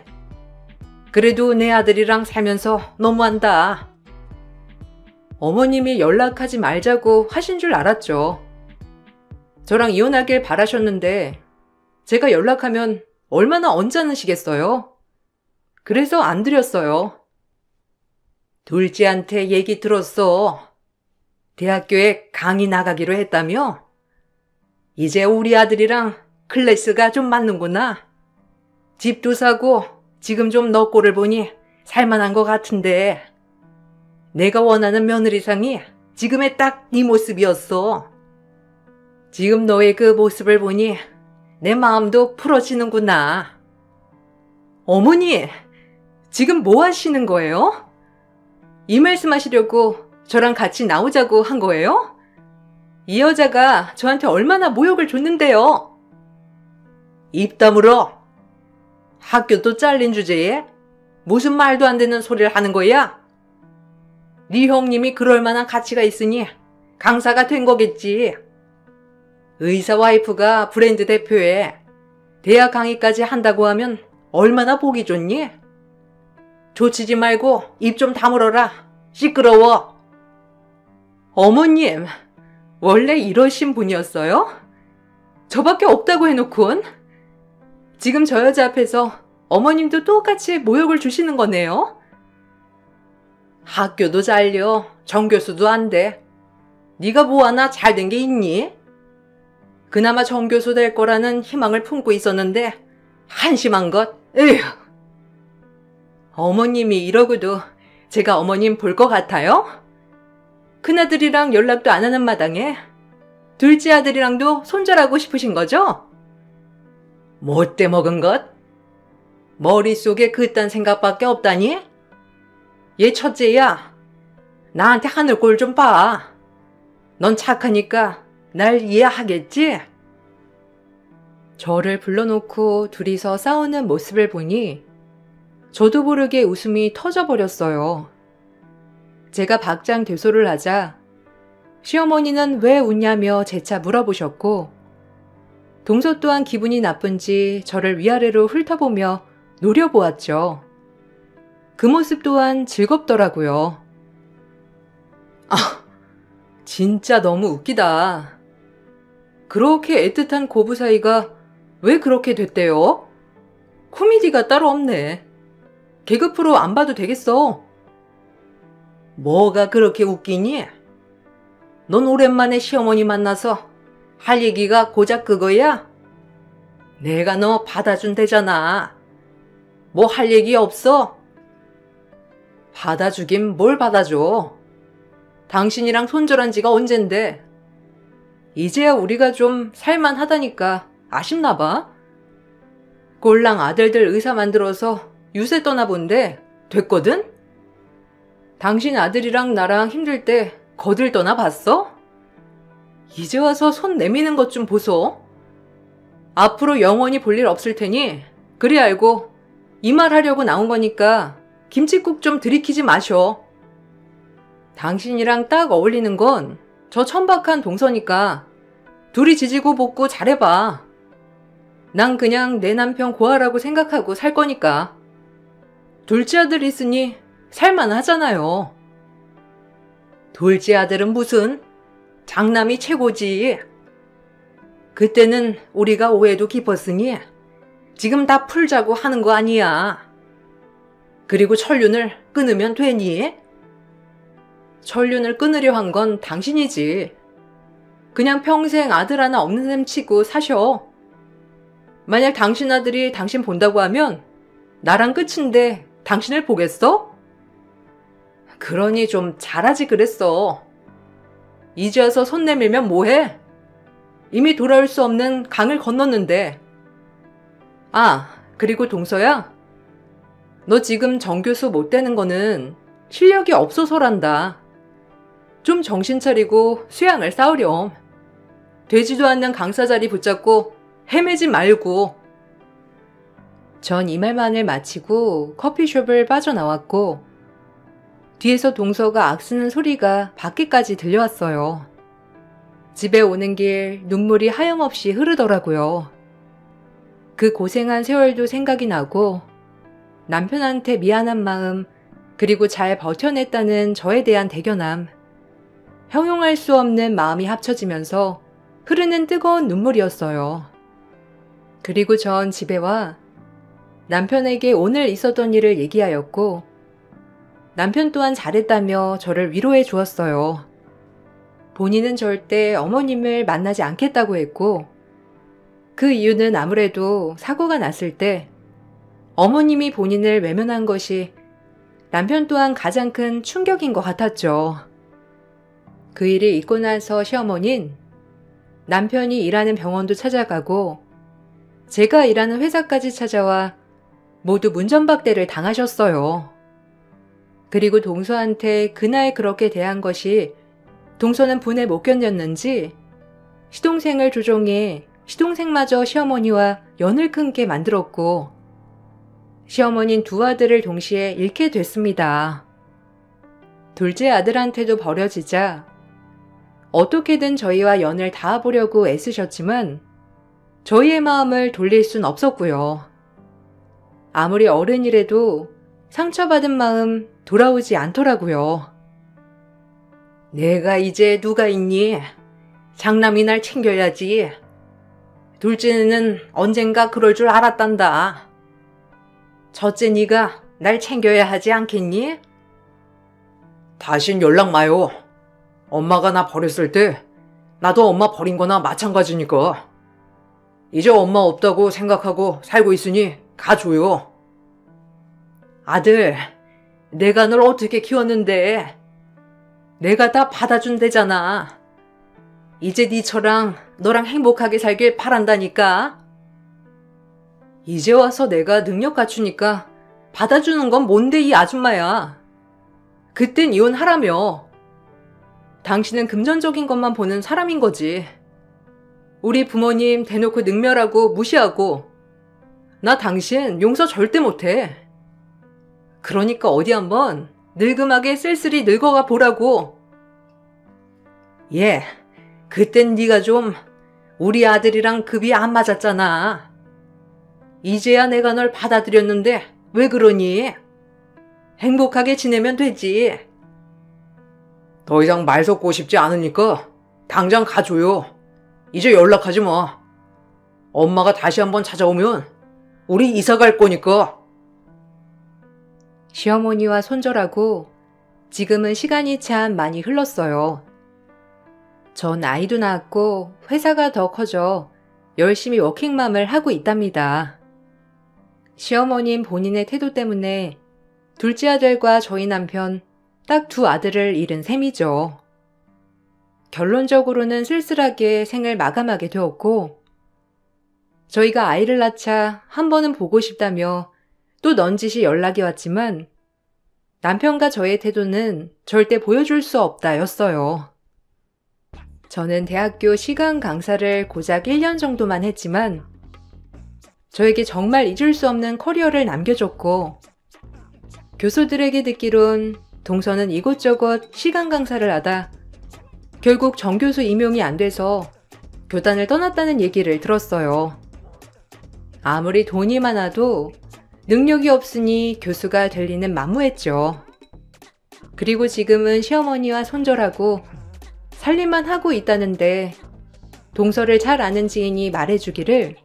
그래도 내 아들이랑 살면서 너무한다. 어머님이 연락하지 말자고 하신 줄 알았죠. 저랑 이혼하길 바라셨는데 제가 연락하면 얼마나 언짢으시겠어요? 그래서 안 드렸어요. 둘째한테 얘기 들었어. 대학교에 강의 나가기로 했다며? 이제 우리 아들이랑 클래스가 좀 맞는구나. 집도 사고 지금 좀 너 꼴을 보니 살만한 것 같은데 내가 원하는 며느리상이 지금의 딱 네 모습이었어. 지금 너의 그 모습을 보니 내 마음도 풀어지는구나. 어머니, 지금 뭐 하시는 거예요? 이 말씀 하시려고 저랑 같이 나오자고 한 거예요? 이 여자가 저한테 얼마나 모욕을 줬는데요. 입 다물어. 학교도 잘린 주제에 무슨 말도 안 되는 소리를 하는 거야? 네 형님이 그럴 만한 가치가 있으니 강사가 된 거겠지. 의사 와이프가 브랜드 대표에 대학 강의까지 한다고 하면 얼마나 보기 좋니? 조치지 말고 입 좀 다물어라. 시끄러워. 어머님, 원래 이러신 분이었어요? 저밖에 없다고 해놓곤 지금 저 여자 앞에서 어머님도 똑같이 모욕을 주시는 거네요? 학교도 잘려, 정교수도 안 돼. 네가 뭐 하나 잘된 게 있니? 그나마 정교수 될 거라는 희망을 품고 있었는데 한심한 것, 에휴. 어머님이 이러고도 제가 어머님 볼 것 같아요? 큰아들이랑 연락도 안 하는 마당에 둘째 아들이랑도 손절하고 싶으신 거죠? 못돼 먹은 것? 머릿속에 그딴 생각밖에 없다니? 얘 첫째야, 나한테 하늘꼴 좀 봐. 넌 착하니까 날 이해하겠지? 저를 불러놓고 둘이서 싸우는 모습을 보니 저도 모르게 웃음이 터져버렸어요. 제가 박장대소를 하자 시어머니는 왜 웃냐며 재차 물어보셨고 동서 또한 기분이 나쁜지 저를 위아래로 훑어보며 노려보았죠. 그 모습 또한 즐겁더라고요. 아, 진짜 너무 웃기다. 그렇게 애틋한 고부 사이가 왜 그렇게 됐대요? 코미디가 따로 없네. 개그 프로 안 봐도 되겠어. 뭐가 그렇게 웃기니? 넌 오랜만에 시어머니 만나서 할 얘기가 고작 그거야? 내가 너 받아준대잖아. 뭐 할 얘기 없어? 받아주긴 뭘 받아줘. 당신이랑 손절한 지가 언젠데. 이제야 우리가 좀 살만하다니까 아쉽나 봐. 꼴랑 아들들 의사 만들어서 유세 떠나본데 됐거든? 당신 아들이랑 나랑 힘들 때 거들 떠나 봤어? 이제 와서 손 내미는 것 좀 보소. 앞으로 영원히 볼 일 없을 테니 그리 알고 이 말 하려고 나온 거니까 김칫국 좀 들이키지 마셔. 당신이랑 딱 어울리는 건 저 천박한 동서니까 둘이 지지고 볶고 잘해봐. 난 그냥 내 남편 고아라고 생각하고 살 거니까. 둘째 아들 있으니 살만하잖아요. 둘째 아들은 무슨? 장남이 최고지. 그때는 우리가 오해도 깊었으니 지금 다 풀자고 하는 거 아니야. 그리고 천륜을 끊으면 되니? 천륜을 끊으려 한 건 당신이지. 그냥 평생 아들 하나 없는 셈 치고 사셔. 만약 당신 아들이 당신 본다고 하면 나랑 끝인데 당신을 보겠어? 그러니 좀 잘하지 그랬어. 이제 와서 손 내밀면 뭐해? 이미 돌아올 수 없는 강을 건넜는데. 아, 그리고 동서야. 너 지금 정교수 못 되는 거는 실력이 없어서란다. 좀 정신 차리고 수양을 쌓으렴. 되지도 않는 강사 자리 붙잡고 헤매지 말고. 전 이 말만을 마치고 커피숍을 빠져나왔고 뒤에서 동서가 악쓰는 소리가 밖에까지 들려왔어요. 집에 오는 길 눈물이 하염없이 흐르더라고요. 그 고생한 세월도 생각이 나고 남편한테 미안한 마음 그리고 잘 버텨냈다는 저에 대한 대견함, 형용할 수 없는 마음이 합쳐지면서 흐르는 뜨거운 눈물이었어요. 그리고 전 집에 와 남편에게 오늘 있었던 일을 얘기하였고 남편 또한 잘했다며 저를 위로해 주었어요. 본인은 절대 어머님을 만나지 않겠다고 했고 그 이유는 아무래도 사고가 났을 때 어머님이 본인을 외면한 것이 남편 또한 가장 큰 충격인 것 같았죠. 그 일이 있고 나서 시어머니는 남편이 일하는 병원도 찾아가고 제가 일하는 회사까지 찾아와 모두 문전박대를 당하셨어요. 그리고 동서한테 그날 그렇게 대한 것이 동서는 분에 못 견뎠는지 시동생을 조종해 시동생마저 시어머니와 연을 끊게 만들었고 시어머니는 두 아들을 동시에 잃게 됐습니다. 둘째 아들한테도 버려지자 어떻게든 저희와 연을 닿아보려고 애쓰셨지만 저희의 마음을 돌릴 순 없었고요. 아무리 어른이라도 상처받은 마음 돌아오지 않더라고요. 내가 이제 누가 있니? 장남이 날 챙겨야지. 둘째는 언젠가 그럴 줄 알았단다. 첫째 네가 날 챙겨야 하지 않겠니? 다신 연락 마요. 엄마가 나 버렸을 때 나도 엄마 버린 거나 마찬가지니까. 이제 엄마 없다고 생각하고 살고 있으니 가줘요. 아들, 내가 널 어떻게 키웠는데. 내가 다 받아준대잖아. 이제 니처랑 너랑 행복하게 살길 바란다니까. 이제 와서 내가 능력 갖추니까 받아주는 건 뭔데 이 아줌마야. 그땐 이혼하라며. 당신은 금전적인 것만 보는 사람인 거지. 우리 부모님 대놓고 능멸하고 무시하고 나 당신 용서 절대 못해. 그러니까 어디 한번 늙음하게 쓸쓸히 늙어가 보라고. 예, 그땐 네가 좀 우리 아들이랑 급이 안 맞았잖아. 이제야 내가 널 받아들였는데 왜 그러니? 행복하게 지내면 되지. 더 이상 말 섞고 싶지 않으니까 당장 가줘요. 이제 연락하지 마. 엄마가 다시 한번 찾아오면 우리 이사 갈 거니까. 시어머니와 손절하고 지금은 시간이 참 많이 흘렀어요. 전 아이도 낳았고 회사가 더 커져 열심히 워킹맘을 하고 있답니다. 시어머님 본인의 태도 때문에 둘째 아들과 저희 남편 딱 두 아들을 잃은 셈이죠. 결론적으로는 쓸쓸하게 생을 마감하게 되었고 저희가 아이를 낳자 한 번은 보고 싶다며 또 넌지시 연락이 왔지만 남편과 저의 태도는 절대 보여줄 수 없다였어요. 저는 대학교 시간 강사를 고작 1년 정도만 했지만 저에게 정말 잊을 수 없는 커리어를 남겨줬고 교수들에게 듣기론 동서는 이곳저곳 시간 강사를 하다 결국 정교수 임용이 안 돼서 교단을 떠났다는 얘기를 들었어요. 아무리 돈이 많아도 능력이 없으니 교수가 될 리는 만무했죠. 그리고 지금은 시어머니와 손절하고 살림만 하고 있다는데 동서를 잘 아는 지인이 말해주기를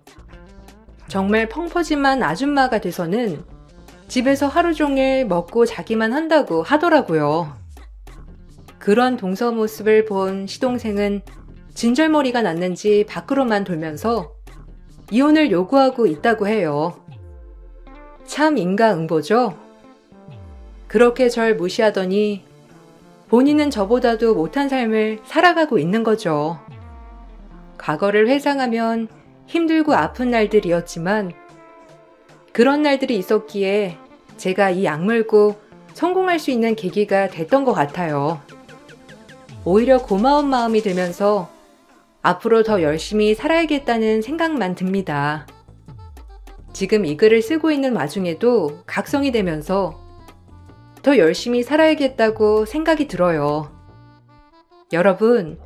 정말 펑퍼짐한 아줌마가 돼서는 집에서 하루 종일 먹고 자기만 한다고 하더라고요. 그런 동서 모습을 본 시동생은 진절머리가 났는지 밖으로만 돌면서 이혼을 요구하고 있다고 해요. 참 인과응보죠? 그렇게 절 무시하더니 본인은 저보다도 못한 삶을 살아가고 있는 거죠. 과거를 회상하면 힘들고 아픈 날들이었지만 그런 날들이 있었기에 제가 이 악물고 성공할 수 있는 계기가 됐던 것 같아요. 오히려 고마운 마음이 들면서 앞으로 더 열심히 살아야겠다는 생각만 듭니다. 지금 이 글을 쓰고 있는 와중에도 각성이 되면서 더 열심히 살아야겠다고 생각이 들어요. 여러분,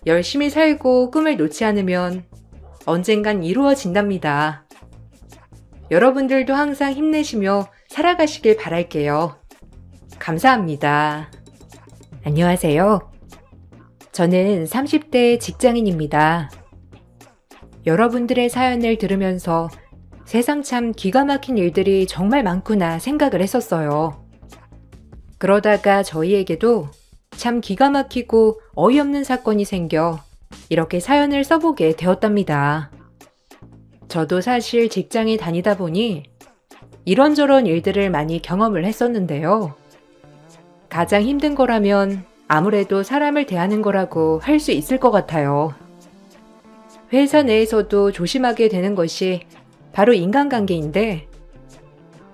열심히 살고 꿈을 놓지 않으면 언젠간 이루어진답니다. 여러분들도 항상 힘내시며 살아가시길 바랄게요. 감사합니다. 안녕하세요. 저는 30대 직장인입니다. 여러분들의 사연을 들으면서 세상 참 기가 막힌 일들이 정말 많구나 생각을 했었어요. 그러다가 저희에게도 참 기가 막히고 어이없는 사건이 생겨 이렇게 사연을 써보게 되었답니다. 저도 사실 직장에 다니다 보니 이런저런 일들을 많이 경험을 했었는데요. 가장 힘든 거라면 아무래도 사람을 대하는 거라고 할 수 있을 것 같아요. 회사 내에서도 조심하게 되는 것이 바로 인간관계인데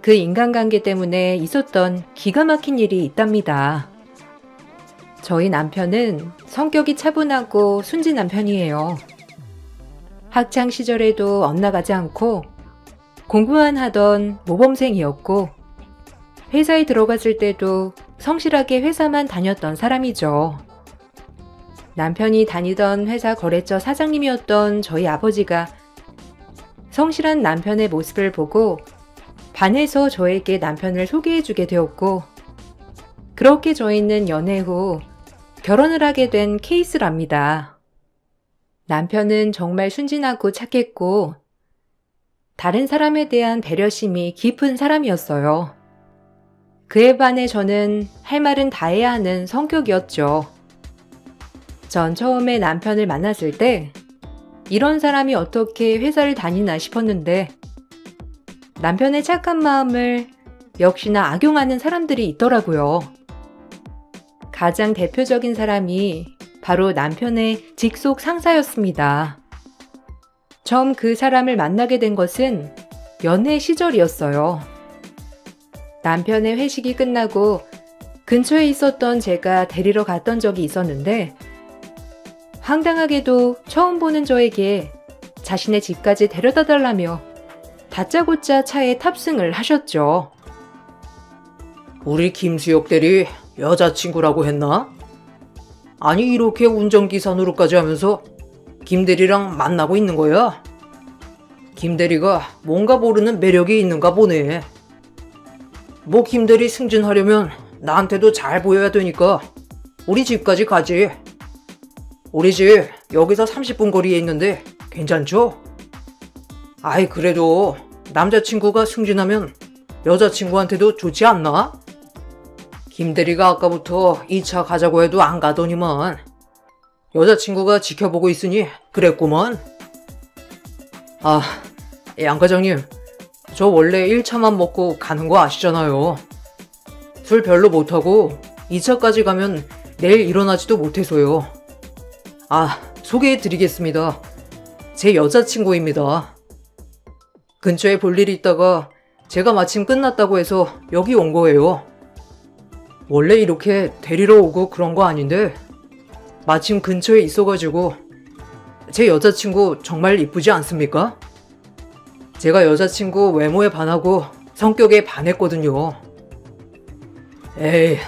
그 인간관계 때문에 있었던 기가 막힌 일이 있답니다. 저희 남편은 성격이 차분하고 순진한 편이에요. 학창 시절에도 엇나가지 않고 공부만 하던 모범생이었고 회사에 들어갔을 때도 성실하게 회사만 다녔던 사람이죠. 남편이 다니던 회사 거래처 사장님이었던 저희 아버지가 성실한 남편의 모습을 보고 반해서 저에게 남편을 소개해주게 되었고 그렇게 저희는 연애 후 결혼을 하게 된 케이스랍니다. 남편은 정말 순진하고 착했고 다른 사람에 대한 배려심이 깊은 사람이었어요. 그에 반해 저는 할 말은 다 해야 하는 성격이었죠. 전 처음에 남편을 만났을 때 이런 사람이 어떻게 회사를 다니나 싶었는데 남편의 착한 마음을 역시나 악용하는 사람들이 있더라고요. 가장 대표적인 사람이 바로 남편의 직속 상사였습니다. 처음 그 사람을 만나게 된 것은 연애 시절이었어요. 남편의 회식이 끝나고 근처에 있었던 제가 데리러 갔던 적이 있었는데 황당하게도 처음 보는 저에게 자신의 집까지 데려다 달라며 다짜고짜 차에 탑승을 하셨죠. 우리 김수혁 대리 여자친구라고 했나? 아니 이렇게 운전기사 노릇까지 하면서 김 대리랑 만나고 있는 거야? 김 대리가 뭔가 모르는 매력이 있는가 보네. 뭐 김 대리 승진하려면 나한테도 잘 보여야 되니까 우리 집까지 가지. 우리 집 여기서 30분 거리에 있는데 괜찮죠? 아이 그래도 남자친구가 승진하면 여자친구한테도 좋지 않나? 김 대리가 아까부터 2차 가자고 해도 안 가더니만 여자친구가 지켜보고 있으니 그랬구먼. 아, 양 과장님, 저 원래 1차만 먹고 가는 거 아시잖아요. 술 별로 못하고 2차까지 가면 내일 일어나지도 못해서요. 아, 소개해드리겠습니다. 제 여자친구입니다. 근처에 볼 일이 있다가 제가 마침 끝났다고 해서 여기 온 거예요. 원래 이렇게 데리러 오고 그런 거 아닌데 마침 근처에 있어가지고. 제 여자친구 정말 이쁘지 않습니까? 제가 여자친구 외모에 반하고 성격에 반했거든요. 에이,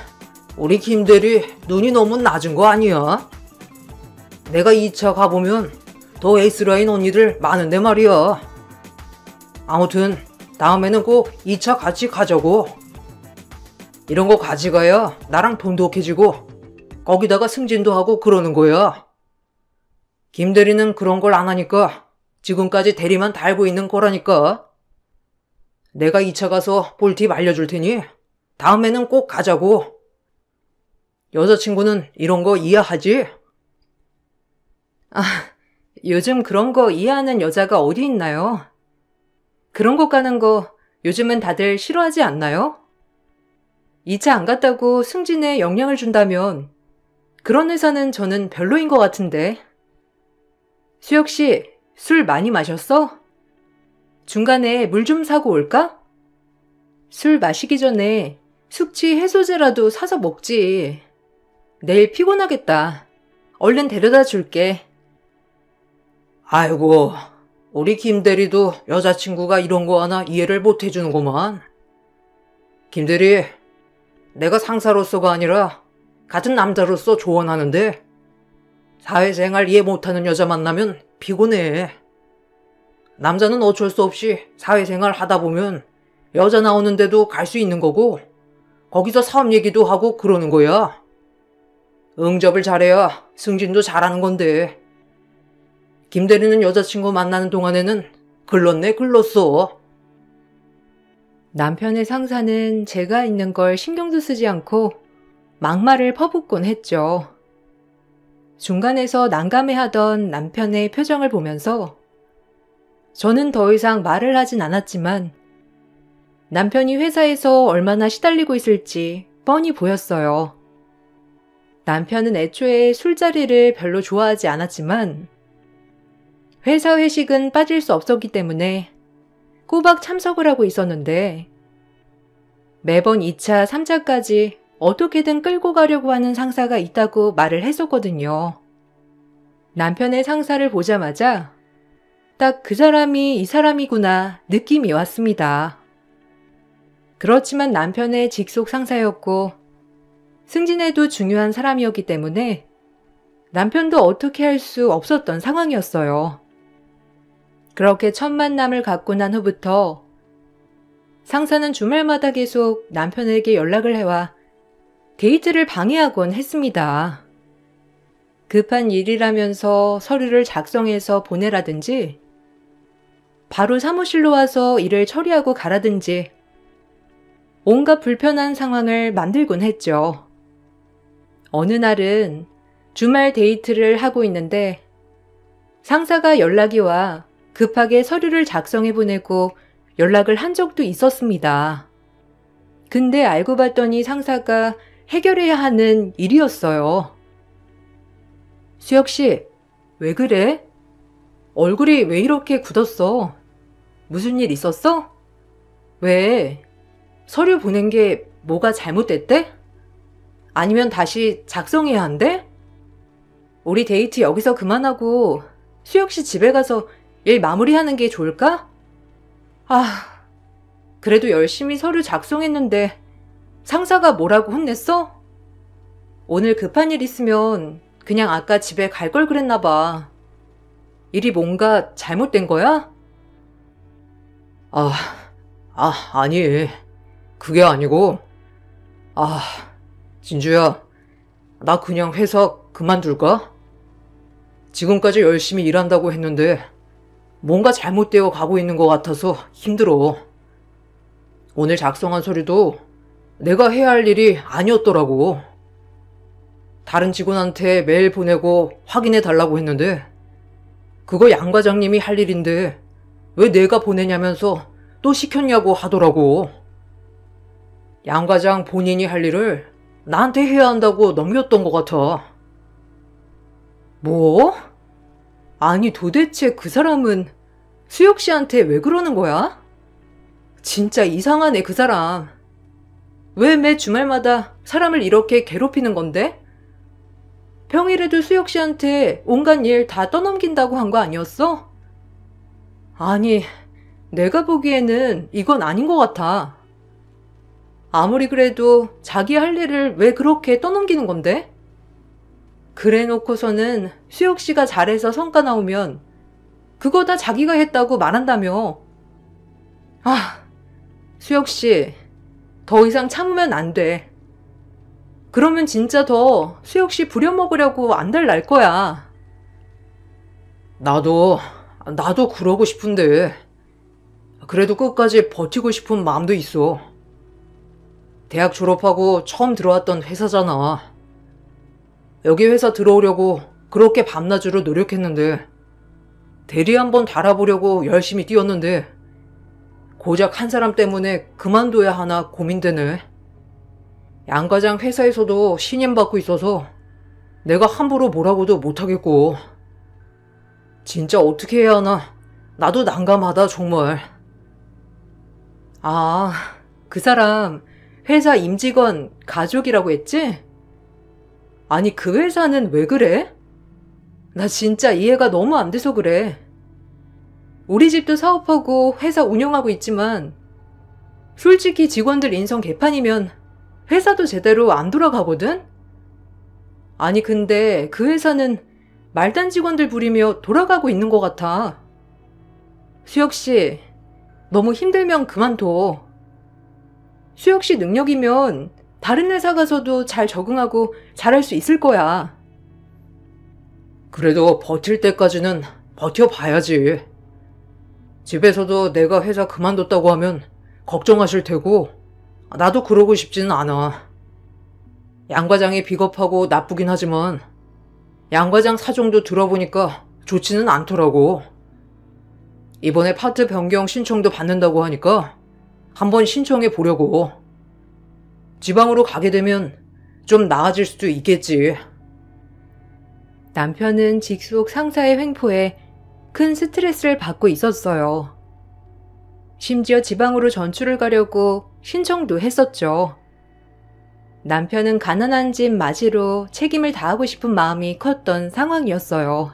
우리 김대리 눈이 너무 낮은 거 아니야? 내가 2차 가보면 더 S라인 언니들 많은데 말이야. 아무튼 다음에는 꼭 2차 같이 가자고. 이런 거 가져가야 나랑 돈독해지고 거기다가 승진도 하고 그러는 거야. 김 대리는 그런 걸 안 하니까 지금까지 대리만 달고 있는 거라니까. 내가 2차 가서 꿀팁 알려줄 테니 다음에는 꼭 가자고. 여자친구는 이런 거 이해하지? 요즘 그런 거 이해하는 여자가 어디 있나요? 그런 곳 가는 거 요즘은 다들 싫어하지 않나요? 2차 안 갔다고 승진에 영향을 준다면 그런 회사는 저는 별로인 것 같은데. 수혁 씨, 술 많이 마셨어? 중간에 물 좀 사고 올까? 술 마시기 전에 숙취 해소제라도 사서 먹지. 내일 피곤하겠다. 얼른 데려다 줄게. 아이고, 우리 김 대리도 여자친구가 이런 거 하나 이해를 못 해주는구만. 김 대리, 내가 상사로서가 아니라 같은 남자로서 조언하는데 사회생활 이해 못하는 여자 만나면 피곤해. 남자는 어쩔 수 없이 사회생활 하다 보면 여자 나오는데도 갈 수 있는 거고 거기서 사업 얘기도 하고 그러는 거야. 응접을 잘해야 승진도 잘하는 건데 김 대리는 여자친구 만나는 동안에는 글렀네 글렀어. 남편의 상사는 제가 있는 걸 신경도 쓰지 않고 막말을 퍼붓곤 했죠. 중간에서 난감해하던 남편의 표정을 보면서 저는 더 이상 말을 하진 않았지만 남편이 회사에서 얼마나 시달리고 있을지 뻔히 보였어요. 남편은 애초에 술자리를 별로 좋아하지 않았지만 회사 회식은 빠질 수 없었기 때문에 꼬박 참석을 하고 있었는데 매번 2차, 3차까지 어떻게든 끌고 가려고 하는 상사가 있다고 말을 했었거든요. 남편의 상사를 보자마자 딱 그 사람이 이 사람이구나 느낌이 왔습니다. 그렇지만 남편의 직속 상사였고 승진에도 중요한 사람이었기 때문에 남편도 어떻게 할 수 없었던 상황이었어요. 그렇게 첫 만남을 갖고 난 후부터 상사는 주말마다 계속 남편에게 연락을 해와 데이트를 방해하곤 했습니다. 급한 일이라면서 서류를 작성해서 보내라든지 바로 사무실로 와서 일을 처리하고 가라든지 온갖 불편한 상황을 만들곤 했죠. 어느 날은 주말 데이트를 하고 있는데 상사가 연락이 와 급하게 서류를 작성해 보내고 연락을 한 적도 있었습니다. 근데 알고 봤더니 상사가 해결해야 하는 일이었어요. 수혁 씨, 왜 그래? 얼굴이 왜 이렇게 굳었어? 무슨 일 있었어? 왜? 서류 보낸 게 뭐가 잘못됐대? 아니면 다시 작성해야 한대? 우리 데이트 여기서 그만하고 수혁 씨 집에 가서 일 마무리하는 게 좋을까? 그래도 열심히 서류 작성했는데 상사가 뭐라고 혼냈어? 오늘 급한 일 있으면 그냥 아까 집에 갈 걸 그랬나 봐. 일이 뭔가 잘못된 거야? 아니. 그게 아니고. 진주야. 나 그냥 회사 그만둘까? 지금까지 열심히 일한다고 했는데 뭔가 잘못되어 가고 있는 것 같아서 힘들어. 오늘 작성한 서류도 내가 해야 할 일이 아니었더라고. 다른 직원한테 메일 보내고 확인해 달라고 했는데 그거 양 과장님이 할 일인데 왜 내가 보내냐면서 또 시켰냐고 하더라고. 양 과장 본인이 할 일을 나한테 해야 한다고 넘겼던 것 같아. 뭐? 아니 도대체 그 사람은 수혁 씨한테 왜 그러는 거야? 진짜 이상하네 그 사람. 왜 매 주말마다 사람을 이렇게 괴롭히는 건데? 평일에도 수혁 씨한테 온갖 일 다 떠넘긴다고 한 거 아니었어? 아니, 내가 보기에는 이건 아닌 것 같아. 아무리 그래도 자기 할 일을 왜 그렇게 떠넘기는 건데? 그래 놓고서는 수혁 씨가 잘해서 성과 나오면 그거 다 자기가 했다고 말한다며. 수혁 씨, 더 이상 참으면 안 돼. 그러면 진짜 더 수혁 씨 부려먹으려고 안달 날 거야. 나도 그러고 싶은데, 그래도 끝까지 버티고 싶은 마음도 있어. 대학 졸업하고 처음 들어왔던 회사잖아. 여기 회사 들어오려고 그렇게 밤낮으로 노력했는데, 대리 한번 달아보려고 열심히 뛰었는데, 고작 한 사람 때문에 그만둬야 하나 고민되네. 양 과장 회사에서도 신임받고 있어서 내가 함부로 뭐라고도 못하겠고, 진짜 어떻게 해야 하나 나도 난감하다 정말. 아, 그 사람 회사 임직원 가족이라고 했지? 아니 그 회사는 왜 그래? 나 진짜 이해가 너무 안 돼서 그래. 우리 집도 사업하고 회사 운영하고 있지만 솔직히 직원들 인성 개판이면 회사도 제대로 안 돌아가거든? 아니 근데 그 회사는 말단 직원들 부리며 돌아가고 있는 것 같아. 수혁씨, 너무 힘들면 그만둬. 수혁씨 능력이면 다른 회사 가서도 잘 적응하고 잘할 수 있을 거야. 그래도 버틸 때까지는 버텨봐야지. 집에서도 내가 회사 그만뒀다고 하면 걱정하실 테고, 나도 그러고 싶지는 않아. 양 과장이 비겁하고 나쁘긴 하지만 양 과장 사정도 들어보니까 좋지는 않더라고. 이번에 파트 변경 신청도 받는다고 하니까 한번 신청해 보려고. 지방으로 가게 되면 좀 나아질 수도 있겠지. 남편은 직속 상사의 횡포에 큰 스트레스를 받고 있었어요. 심지어 지방으로 전출을 가려고 신청도 했었죠. 남편은 가난한 집 맞이로 책임을 다하고 싶은 마음이 컸던 상황이었어요.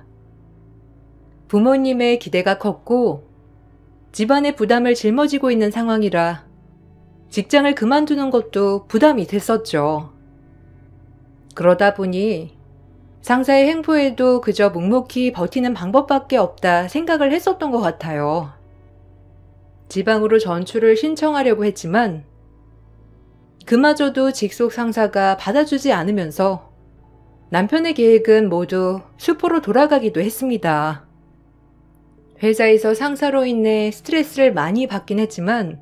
부모님의 기대가 컸고 집안의 부담을 짊어지고 있는 상황이라 직장을 그만두는 것도 부담이 됐었죠. 그러다 보니 상사의 횡포에도 그저 묵묵히 버티는 방법밖에 없다 생각을 했었던 것 같아요. 지방으로 전출을 신청하려고 했지만 그마저도 직속 상사가 받아주지 않으면서 남편의 계획은 모두 수포로 돌아가기도 했습니다. 회사에서 상사로 인해 스트레스를 많이 받긴 했지만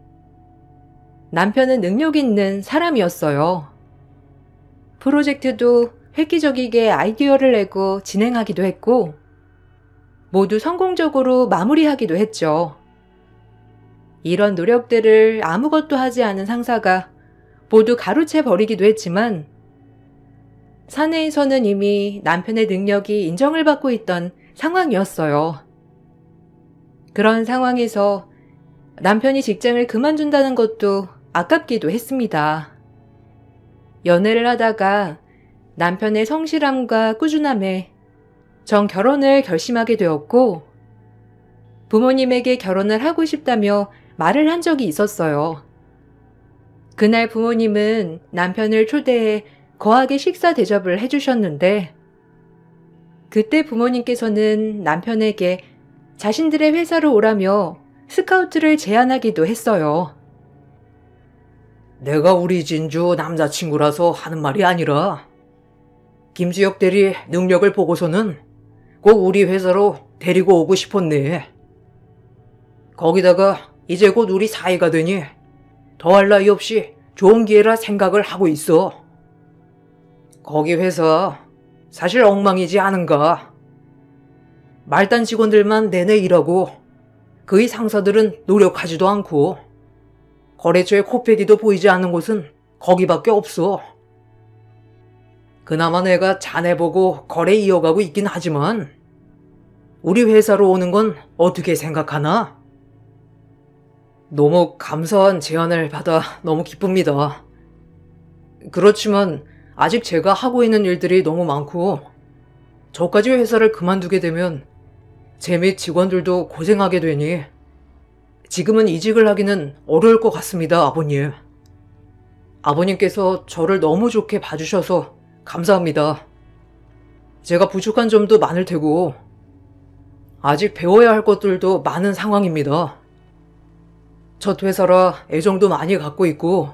남편은 능력 있는 사람이었어요. 프로젝트도 획기적이게 아이디어를 내고 진행하기도 했고 모두 성공적으로 마무리하기도 했죠. 이런 노력들을 아무것도 하지 않은 상사가 모두 가로채 버리기도 했지만 사내에서는 이미 남편의 능력이 인정을 받고 있던 상황이었어요. 그런 상황에서 남편이 직장을 그만둔다는 것도 아깝기도 했습니다. 연애를 하다가 남편의 성실함과 꾸준함에 전 결혼을 결심하게 되었고 부모님에게 결혼을 하고 싶다며 말을 한 적이 있었어요. 그날 부모님은 남편을 초대해 거하게 식사 대접을 해주셨는데 그때 부모님께서는 남편에게 자신들의 회사로 오라며 스카우트를 제안하기도 했어요. 내가 우리 진주 남자친구라서 하는 말이 아니라 김수혁 대리 능력을 보고서는 꼭 우리 회사로 데리고 오고 싶었네. 거기다가 이제 곧 우리 사이가 되니 더할 나위 없이 좋은 기회라 생각을 하고 있어. 거기 회사 사실 엉망이지 않은가. 말단 직원들만 내내 일하고 그의 상사들은 노력하지도 않고 거래처에 코빼기도 보이지 않는 곳은 거기밖에 없어. 그나마 내가 자네 보고 거래 이어가고 있긴 하지만 우리 회사로 오는 건 어떻게 생각하나? 너무 감사한 제안을 받아 너무 기쁩니다. 그렇지만 아직 제가 하고 있는 일들이 너무 많고 저까지 회사를 그만두게 되면 제 및 직원들도 고생하게 되니 지금은 이직을 하기는 어려울 것 같습니다, 아버님. 아버님께서 저를 너무 좋게 봐주셔서 감사합니다. 제가 부족한 점도 많을 테고 아직 배워야 할 것들도 많은 상황입니다. 첫 회사라 애정도 많이 갖고 있고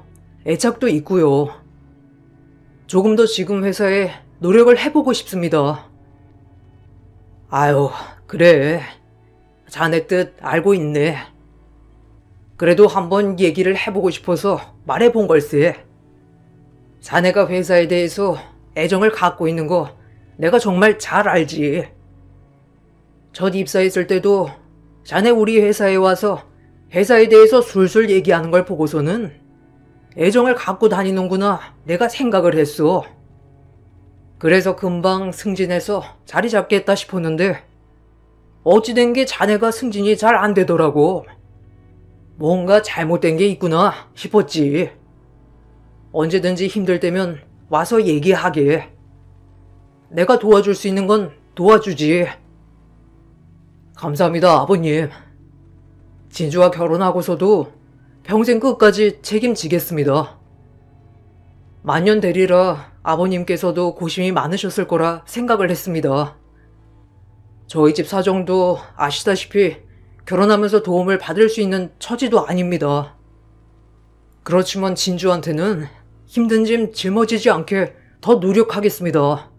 애착도 있고요. 조금 더 지금 회사에 노력을 해보고 싶습니다. 아유, 그래. 자네 뜻 알고 있네. 그래도 한번 얘기를 해보고 싶어서 말해본 걸세. 자네가 회사에 대해서 애정을 갖고 있는 거 내가 정말 잘 알지. 첫 입사했을 때도 자네 우리 회사에 와서 회사에 대해서 술술 얘기하는 걸 보고서는 애정을 갖고 다니는구나 내가 생각을 했어. 그래서 금방 승진해서 자리 잡겠다 싶었는데 어찌된 게 자네가 승진이 잘 안 되더라고. 뭔가 잘못된 게 있구나 싶었지. 언제든지 힘들 때면 와서 얘기하게. 내가 도와줄 수 있는 건 도와주지. 감사합니다, 아버님. 진주와 결혼하고서도 평생 끝까지 책임지겠습니다. 만년 되리라 아버님께서도 고심이 많으셨을 거라 생각을 했습니다. 저희 집 사정도 아시다시피 결혼하면서 도움을 받을 수 있는 처지도 아닙니다. 그렇지만 진주한테는 힘든 짐 짊어지지 않게 더 노력하겠습니다.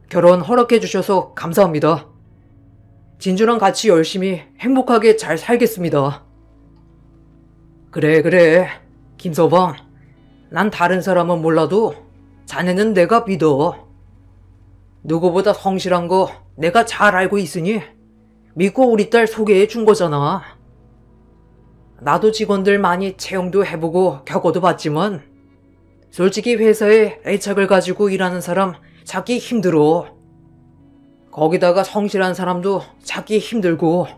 결혼 허락해 주셔서 감사합니다. 진주랑 같이 열심히 행복하게 잘 살겠습니다. 그래. 김서방. 난 다른 사람은 몰라도 자네는 내가 믿어. 누구보다 성실한 거 내가 잘 알고 있으니 믿고 우리 딸 소개해 준 거잖아. 나도 직원들 많이 채용도 해보고 겪어도 봤지만 솔직히 회사에 애착을 가지고 일하는 사람 찾기 힘들어. 거기다가 성실한 사람도 찾기 힘들고.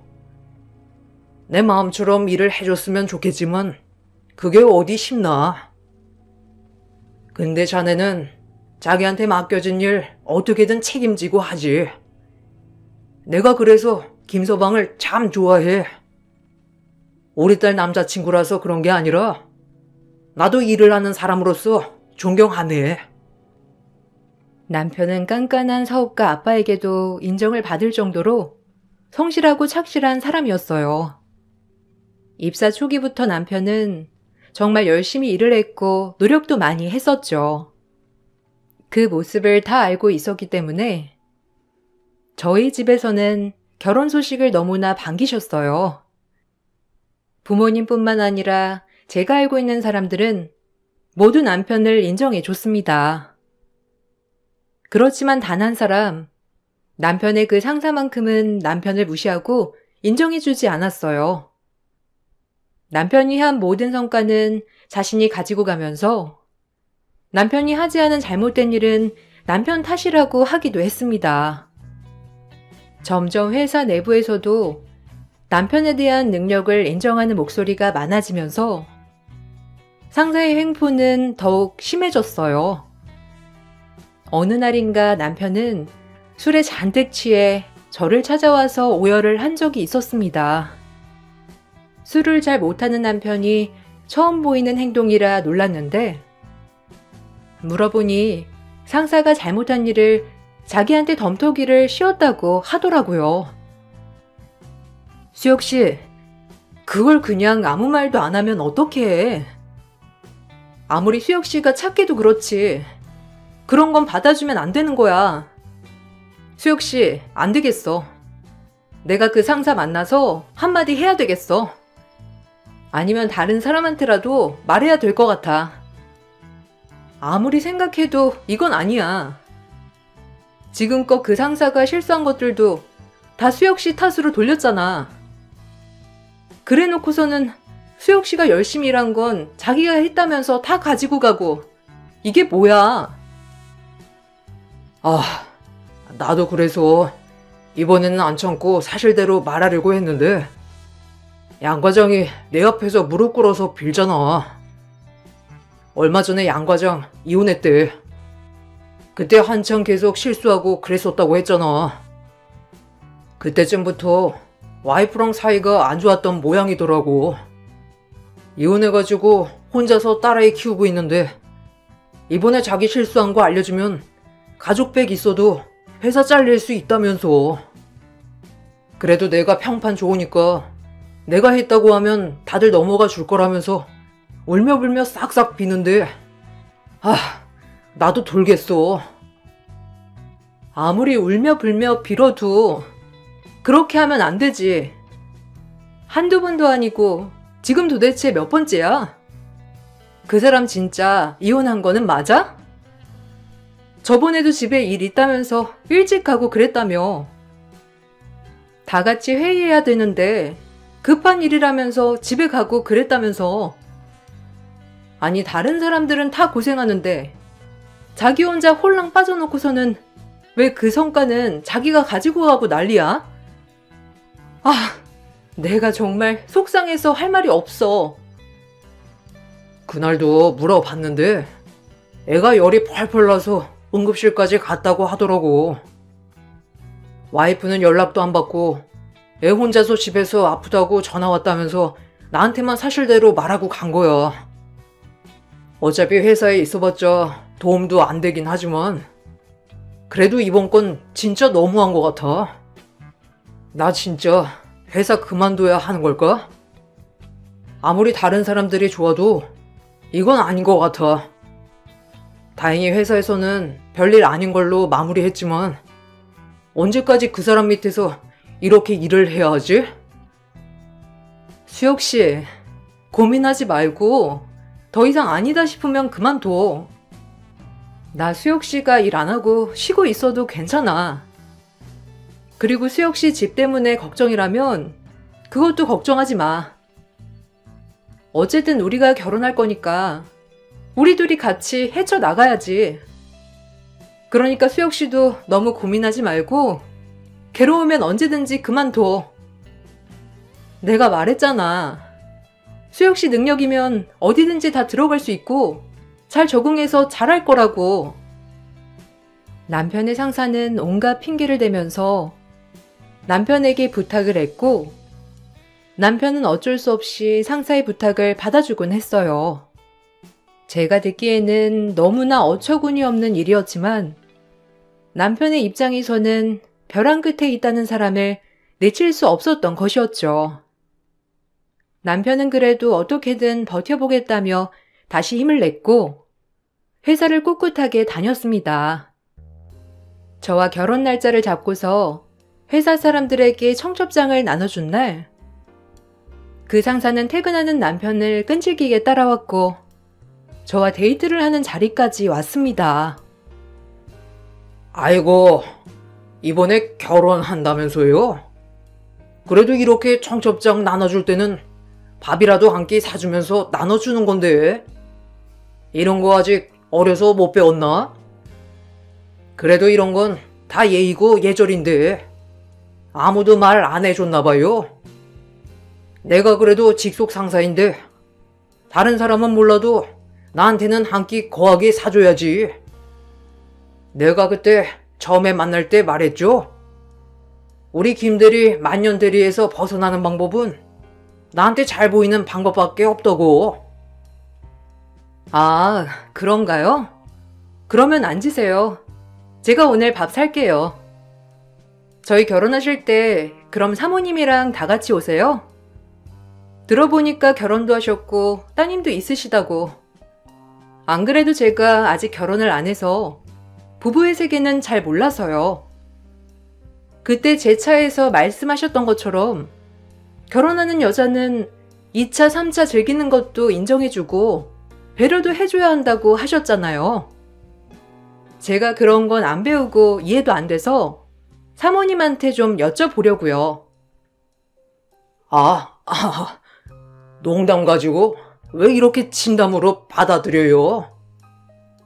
내 마음처럼 일을 해줬으면 좋겠지만 그게 어디 쉽나. 근데 자네는 자기한테 맡겨진 일 어떻게든 책임지고 하지. 내가 그래서 김서방을 참 좋아해. 우리 딸 남자친구라서 그런 게 아니라 나도 일을 하는 사람으로서 존경하네. 남편은 깐깐한 사업가 아빠에게도 인정을 받을 정도로 성실하고 착실한 사람이었어요. 입사 초기부터 남편은 정말 열심히 일을 했고 노력도 많이 했었죠. 그 모습을 다 알고 있었기 때문에 저희 집에서는 결혼 소식을 너무나 반기셨어요. 부모님뿐만 아니라 제가 알고 있는 사람들은 모두 남편을 인정해 줬습니다. 그렇지만 단 한 사람, 남편의 그 상사만큼은 남편을 무시하고 인정해주지 않았어요. 남편이 한 모든 성과는 자신이 가지고 가면서 남편이 하지 않은 잘못된 일은 남편 탓이라고 하기도 했습니다. 점점 회사 내부에서도 남편에 대한 능력을 인정하는 목소리가 많아지면서 상사의 횡포는 더욱 심해졌어요. 어느 날인가 남편은 술에 잔뜩 취해 저를 찾아와서 오열을 한 적이 있었습니다. 술을 잘 못하는 남편이 처음 보이는 행동이라 놀랐는데 물어보니 상사가 잘못한 일을 자기한테 덤터기를 씌웠다고 하더라고요. 수혁 씨, 그걸 그냥 아무 말도 안 하면 어떡해. 아무리 수혁 씨가 착해도 그렇지. 그런 건 받아주면 안 되는 거야. 수혁 씨, 안 되겠어. 내가 그 상사 만나서 한마디 해야 되겠어. 아니면 다른 사람한테라도 말해야 될 것 같아. 아무리 생각해도 이건 아니야. 지금껏 그 상사가 실수한 것들도 다 수혁 씨 탓으로 돌렸잖아. 그래 놓고서는 수혁 씨가 열심히 일한 건 자기가 했다면서 다 가지고 가고. 이게 뭐야? 나도 그래서 이번에는 안 참고 사실대로 말하려고 했는데 양 과장이 내 앞에서 무릎 꿇어서 빌잖아. 얼마 전에 양 과장 이혼했대. 그때 한참 계속 실수하고 그랬었다고 했잖아. 그때쯤부터 와이프랑 사이가 안 좋았던 모양이더라고. 이혼해가지고 혼자서 딸아이 키우고 있는데 이번에 자기 실수한 거 알려주면 가족백 있어도 회사 잘릴 수 있다면서. 그래도 내가 평판 좋으니까 내가 했다고 하면 다들 넘어가 줄 거라면서 울며불며 싹싹 비는데 나도 돌겠어. 아무리 울며불며 빌어도 그렇게 하면 안 되지. 한두 번도 아니고 지금 도대체 몇 번째야? 그 사람 진짜 이혼한 거는 맞아? 저번에도 집에 일 있다면서 일찍 가고 그랬다며. 다 같이 회의해야 되는데 급한 일이라면서 집에 가고 그랬다면서. 아니, 다른 사람들은 다 고생하는데 자기 혼자 홀랑 빠져놓고서는 왜 그 성과는 자기가 가지고 가고 난리야? 아, 내가 정말 속상해서 할 말이 없어. 그날도 물어봤는데 애가 열이 펄펄 나서 응급실까지 갔다고 하더라고. 와이프는 연락도 안 받고 애 혼자서 집에서 아프다고 전화 왔다면서 나한테만 사실대로 말하고 간 거야. 어차피 회사에 있어봤자 도움도 안 되긴 하지만 그래도 이번 건 진짜 너무한 것 같아. 나 진짜 회사 그만둬야 하는 걸까? 아무리 다른 사람들이 좋아도 이건 아닌 것 같아. 다행히 회사에서는 별일 아닌 걸로 마무리했지만 언제까지 그 사람 밑에서 이렇게 일을 해야 하지? 수혁 씨, 고민하지 말고 더 이상 아니다 싶으면 그만둬. 나 수혁 씨가 일 안 하고 쉬고 있어도 괜찮아. 그리고 수혁 씨 집 때문에 걱정이라면 그것도 걱정하지 마. 어쨌든 우리가 결혼할 거니까 우리 둘이 같이 헤쳐나가야지. 그러니까 수혁 씨도 너무 고민하지 말고 괴로우면 언제든지 그만둬. 내가 말했잖아. 수혁 씨 능력이면 어디든지 다 들어갈 수 있고 잘 적응해서 잘할 거라고. 남편의 상사는 온갖 핑계를 대면서 남편에게 부탁을 했고 남편은 어쩔 수 없이 상사의 부탁을 받아주곤 했어요. 제가 듣기에는 너무나 어처구니 없는 일이었지만 남편의 입장에서는 벼랑 끝에 있다는 사람을 내칠 수 없었던 것이었죠. 남편은 그래도 어떻게든 버텨보겠다며 다시 힘을 냈고 회사를 꿋꿋하게 다녔습니다. 저와 결혼 날짜를 잡고서 회사 사람들에게 청첩장을 나눠준 날, 그 상사는 퇴근하는 남편을 끈질기게 따라왔고 저와 데이트를 하는 자리까지 왔습니다. 아이고, 이번에 결혼한다면서요? 그래도 이렇게 청첩장 나눠줄 때는 밥이라도 한 끼 사주면서 나눠주는 건데. 이런 거 아직 어려서 못 배웠나? 그래도 이런 건 다 예의고 예절인데 아무도 말 안 해줬나 봐요. 내가 그래도 직속 상사인데 다른 사람은 몰라도 나한테는 한 끼 거하게 사줘야지. 내가 그때 처음에 만날 때 말했죠. 우리 김대리 만년대리에서 벗어나는 방법은 나한테 잘 보이는 방법밖에 없다고. 아, 그런가요? 그러면 앉으세요. 제가 오늘 밥 살게요. 저희 결혼하실 때 그럼 사모님이랑 다 같이 오세요? 들어보니까 결혼도 하셨고 따님도 있으시다고. 안 그래도 제가 아직 결혼을 안 해서 부부의 세계는 잘 몰라서요. 그때 제 차에서 말씀하셨던 것처럼 결혼하는 여자는 2차, 3차 즐기는 것도 인정해주고 배려도 해줘야 한다고 하셨잖아요. 제가 그런 건 안 배우고 이해도 안 돼서 사모님한테 좀 여쭤보려고요. 농담 가지고 왜 이렇게 진담으로 받아들여요?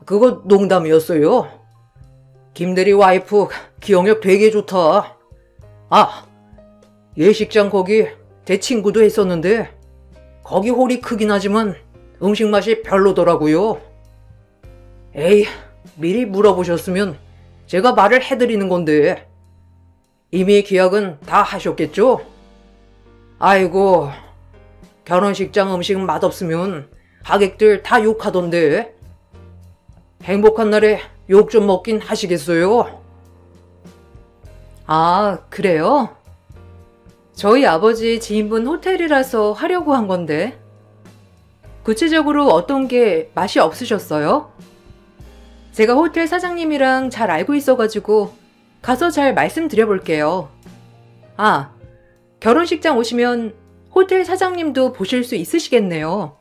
그거 농담이었어요. 김대리 와이프 기억력 되게 좋다. 예식장 거기 제 친구도 했었는데 거기 홀이 크긴 하지만 음식 맛이 별로더라고요. 에이, 미리 물어보셨으면 제가 말을 해드리는 건데. 이미 계약은 다 하셨겠죠? 아이고, 결혼식장 음식 맛없으면 하객들 다 욕하던데. 행복한 날에 욕 좀 먹긴 하시겠어요? 아, 그래요? 저희 아버지 지인분 호텔이라서 하려고 한 건데. 구체적으로 어떤 게 맛이 없으셨어요? 제가 호텔 사장님이랑 잘 알고 있어가지고 가서 잘 말씀드려볼게요. 아, 결혼식장 오시면 호텔 사장님도 보실 수 있으시겠네요.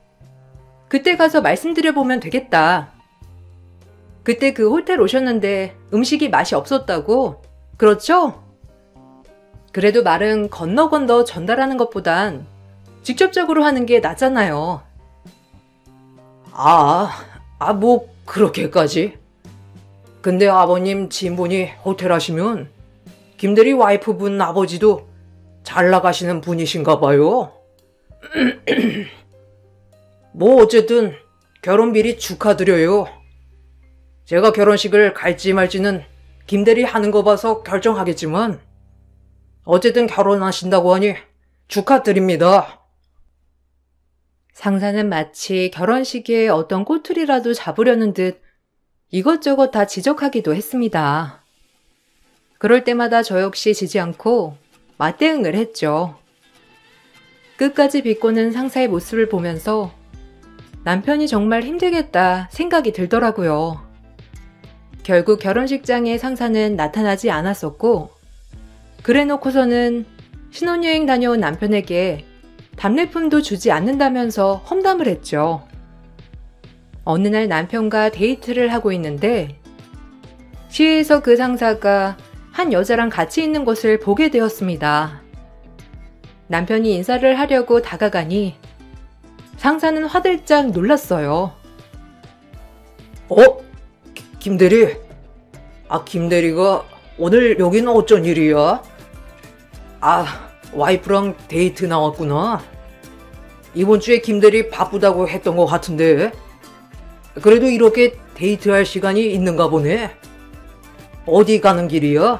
그때 가서 말씀드려보면 되겠다. 그때 그 호텔 오셨는데 음식이 맛이 없었다고? 그렇죠? 그래도 말은 건너 전달하는 것보단 직접적으로 하는 게 낫잖아요. 뭐 그렇게까지? 근데 아버님 진분이 호텔 하시면 김대리 와이프분 아버지도 잘 나가시는 분이신가 봐요. 뭐 어쨌든 결혼비리 축하드려요. 제가 결혼식을 갈지 말지는 김대리 하는 거 봐서 결정하겠지만 어쨌든 결혼하신다고 하니 축하드립니다. 상사는 마치 결혼식에 어떤 꼬투리라도 잡으려는 듯 이것저것 다 지적하기도 했습니다. 그럴 때마다 저 역시 지지 않고 맞대응을 했죠. 끝까지 비꼬는 상사의 모습을 보면서 남편이 정말 힘들겠다 생각이 들더라고요. 결국 결혼식장에 상사는 나타나지 않았었고, 그래놓고서는 신혼여행 다녀온 남편에게 답례품도 주지 않는다면서 험담을 했죠. 어느 날 남편과 데이트를 하고 있는데 시외에서 그 상사가 한 여자랑 같이 있는 것을 보게 되었습니다. 남편이 인사를 하려고 다가가니 상사는 화들짝 놀랐어요. 김대리? 김대리가 오늘 여기는 어쩐 일이야? 와이프랑 데이트 나왔구나. 이번 주에 김대리 바쁘다고 했던 것 같은데. 그래도 이렇게 데이트할 시간이 있는가 보네. 어디 가는 길이야?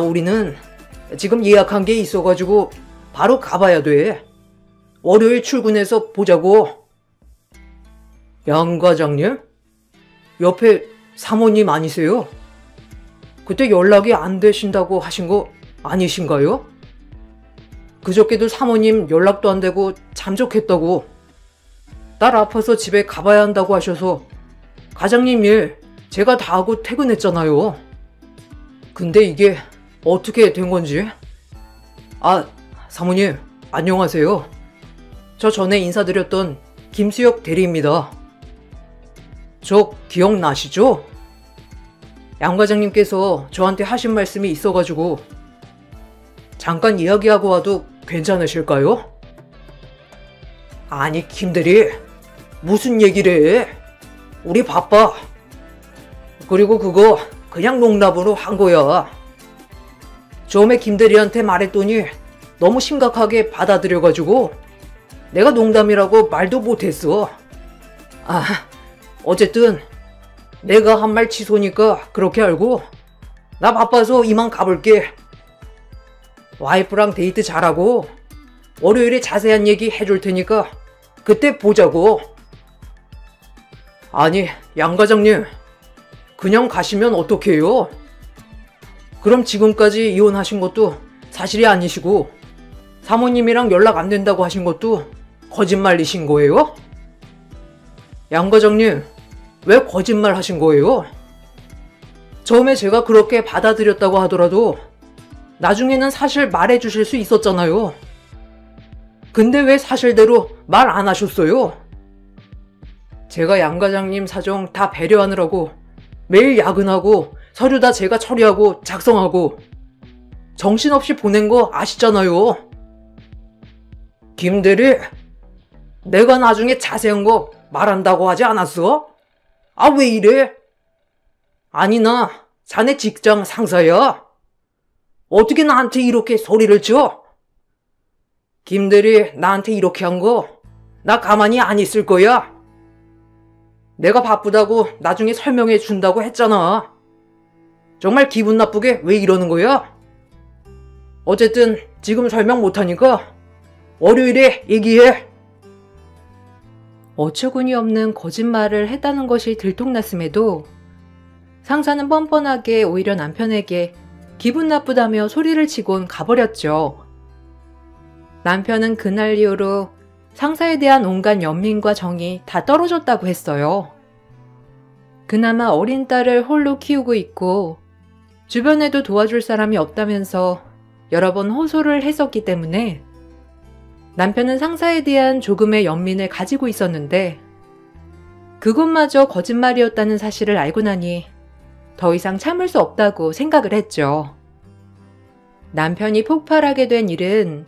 우리는 지금 예약한 게 있어가지고 바로 가봐야 돼. 월요일 출근해서 보자고. 양 과장님? 옆에 사모님 아니세요? 그때 연락이 안 되신다고 하신 거 아니신가요? 그저께도 사모님 연락도 안 되고 잠적했다고. 딸 아파서 집에 가봐야 한다고 하셔서 과장님 일 제가 다 하고 퇴근했잖아요. 근데 이게 어떻게 된 건지. 사모님 안녕하세요. 저 전에 인사드렸던 김수혁 대리입니다. 저 기억나시죠? 양 과장님께서 저한테 하신 말씀이 있어가지고 잠깐 이야기하고 와도 괜찮으실까요? 아니 김대리, 무슨 얘기를 해? 우리 바빠. 그리고 그거 그냥 농담으로 한 거야. 처음에 김대리한테 말했더니 너무 심각하게 받아들여가지고 내가 농담이라고 말도 못했어. 어쨌든 내가 한 말 취소니까 그렇게 알고 나 바빠서 이만 가볼게. 와이프랑 데이트 잘하고 월요일에 자세한 얘기 해줄 테니까 그때 보자고. 아니 양 과장님, 그냥 가시면 어떡해요? 그럼 지금까지 이혼하신 것도 사실이 아니시고 사모님이랑 연락 안 된다고 하신 것도 거짓말이신 거예요? 양 과장님, 왜 거짓말 하신 거예요? 처음에 제가 그렇게 받아들였다고 하더라도 나중에는 사실 말해주실 수 있었잖아요. 근데 왜 사실대로 말 안 하셨어요? 제가 양 과장님 사정 다 배려하느라고 매일 야근하고 서류 다 제가 처리하고 작성하고 정신없이 보낸 거 아시잖아요. 김대리, 내가 나중에 자세한 거 말한다고 하지 않았어? 왜 이래? 아니 나 자네 직장 상사야. 어떻게 나한테 이렇게 소리를 쳐? 김대리 나한테 이렇게 한 거 나 가만히 안 있을 거야. 내가 바쁘다고 나중에 설명해 준다고 했잖아. 정말 기분 나쁘게 왜 이러는 거야? 어쨌든 지금 설명 못하니까 월요일에 얘기해. 어처구니 없는 거짓말을 했다는 것이 들통났음에도 상사는 뻔뻔하게 오히려 남편에게 기분 나쁘다며 소리를 치곤 가버렸죠. 남편은 그날 이후로 상사에 대한 온갖 연민과 정이 다 떨어졌다고 했어요. 그나마 어린 딸을 홀로 키우고 있고 주변에도 도와줄 사람이 없다면서 여러 번 호소를 했었기 때문에 남편은 상사에 대한 조금의 연민을 가지고 있었는데 그것마저 거짓말이었다는 사실을 알고 나니 더 이상 참을 수 없다고 생각을 했죠. 남편이 폭발하게 된 일은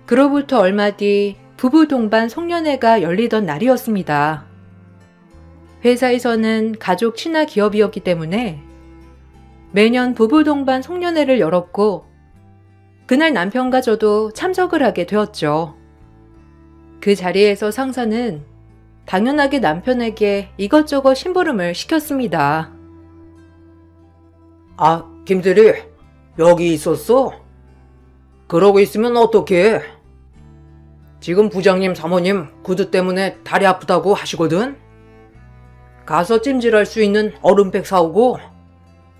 그로부터 얼마 뒤 부부 동반 송년회가 열리던 날이었습니다. 회사에서는 가족 친화 기업이었기 때문에 매년 부부 동반 송년회를 열었고 그날 남편과 저도 참석을 하게 되었죠. 그 자리에서 상사는 당연하게 남편에게 이것저것 심부름을 시켰습니다. 아, 김대리, 여기 있었어? 그러고 있으면 어떡해? 지금 부장님, 사모님 구두 때문에 다리 아프다고 하시거든? 가서 찜질할 수 있는 얼음팩 사오고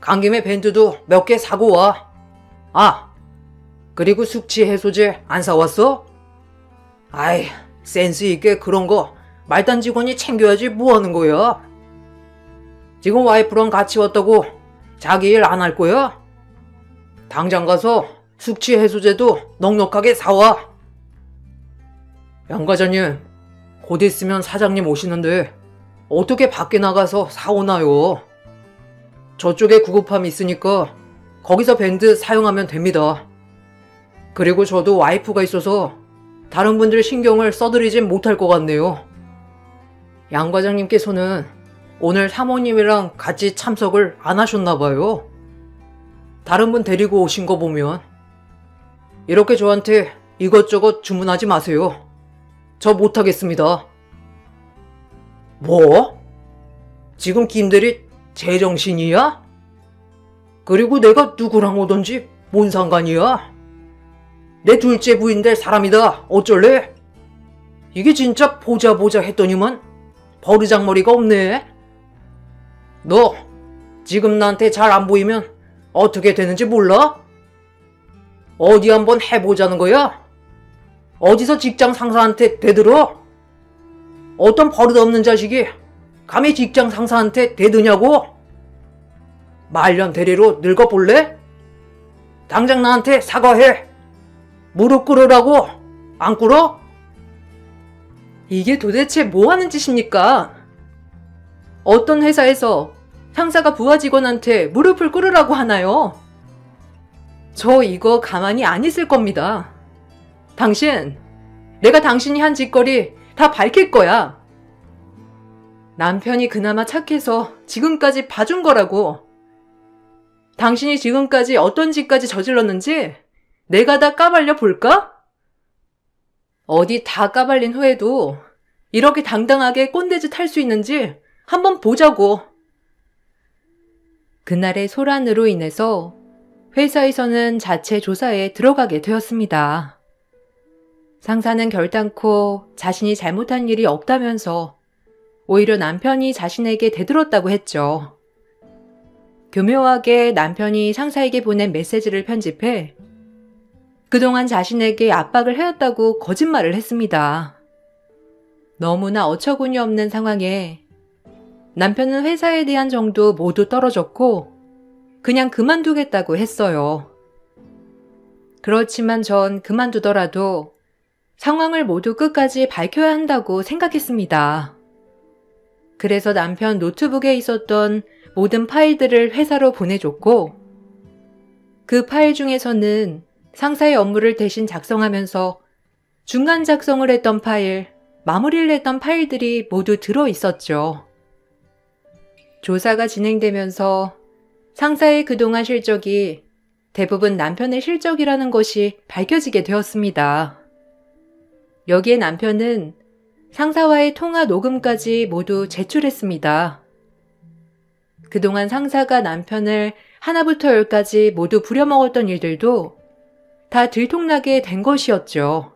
간 김에 밴드도 몇 개 사고 와. 아, 그리고 숙취 해소제 안 사왔어? 아이, 센스 있게 그런 거 말단 직원이 챙겨야지 뭐 하는 거야? 지금 와이프랑 같이 왔다고 자기 일 안 할 거야? 당장 가서 숙취 해소제도 넉넉하게 사와. 양 과장님, 곧 있으면 사장님 오시는데 어떻게 밖에 나가서 사오나요? 저쪽에 구급함 있으니까 거기서 밴드 사용하면 됩니다. 그리고 저도 와이프가 있어서 다른 분들 신경을 써드리진 못할 것 같네요. 양 과장님께서는 오늘 사모님이랑 같이 참석을 안 하셨나봐요. 다른 분 데리고 오신 거 보면. 이렇게 저한테 이것저것 주문하지 마세요. 저 못하겠습니다. 뭐? 지금 김대리 제정신이야? 그리고 내가 누구랑 오던지 뭔 상관이야? 내 둘째 부인 될 사람이다. 어쩔래? 이게 진짜 보자 했더니만 버르장머리가 없네. 너 지금 나한테 잘 안 보이면 어떻게 되는지 몰라? 어디 한번 해보자는 거야? 어디서 직장 상사한테 대들어? 어떤 버릇없는 자식이 감히 직장 상사한테 대드냐고? 말년 대리로 늙어볼래? 당장 나한테 사과해. 무릎 꿇으라고. 안 꿇어? 이게 도대체 뭐 하는 짓입니까? 어떤 회사에서 상사가 부하 직원한테 무릎을 꿇으라고 하나요? 저 이거 가만히 안 있을 겁니다. 당신, 내가 당신이 한 짓거리 다 밝힐 거야. 남편이 그나마 착해서 지금까지 봐준 거라고. 당신이 지금까지 어떤 짓까지 저질렀는지 내가 다 까발려 볼까? 어디 다 까발린 후에도 이렇게 당당하게 꼰대짓 할 수 있는지 한번 보자고. 그날의 소란으로 인해서 회사에서는 자체 조사에 들어가게 되었습니다. 상사는 결단코 자신이 잘못한 일이 없다면서 오히려 남편이 자신에게 대들었다고 했죠. 교묘하게 남편이 상사에게 보낸 메시지를 편집해 그동안 자신에게 압박을 해왔다고 거짓말을 했습니다. 너무나 어처구니 없는 상황에 남편은 회사에 대한 정도 모두 떨어졌고 그냥 그만두겠다고 했어요. 그렇지만 전 그만두더라도 상황을 모두 끝까지 밝혀야 한다고 생각했습니다. 그래서 남편 노트북에 있었던 모든 파일들을 회사로 보내줬고 그 파일 중에서는 상사의 업무를 대신 작성하면서 중간 작성을 했던 파일, 마무리를 했던 파일들이 모두 들어 있었죠. 조사가 진행되면서 상사의 그동안 실적이 대부분 남편의 실적이라는 것이 밝혀지게 되었습니다. 여기에 남편은 상사와의 통화 녹음까지 모두 제출했습니다. 그동안 상사가 남편을 하나부터 열까지 모두 부려먹었던 일들도 다 들통나게 된 것이었죠.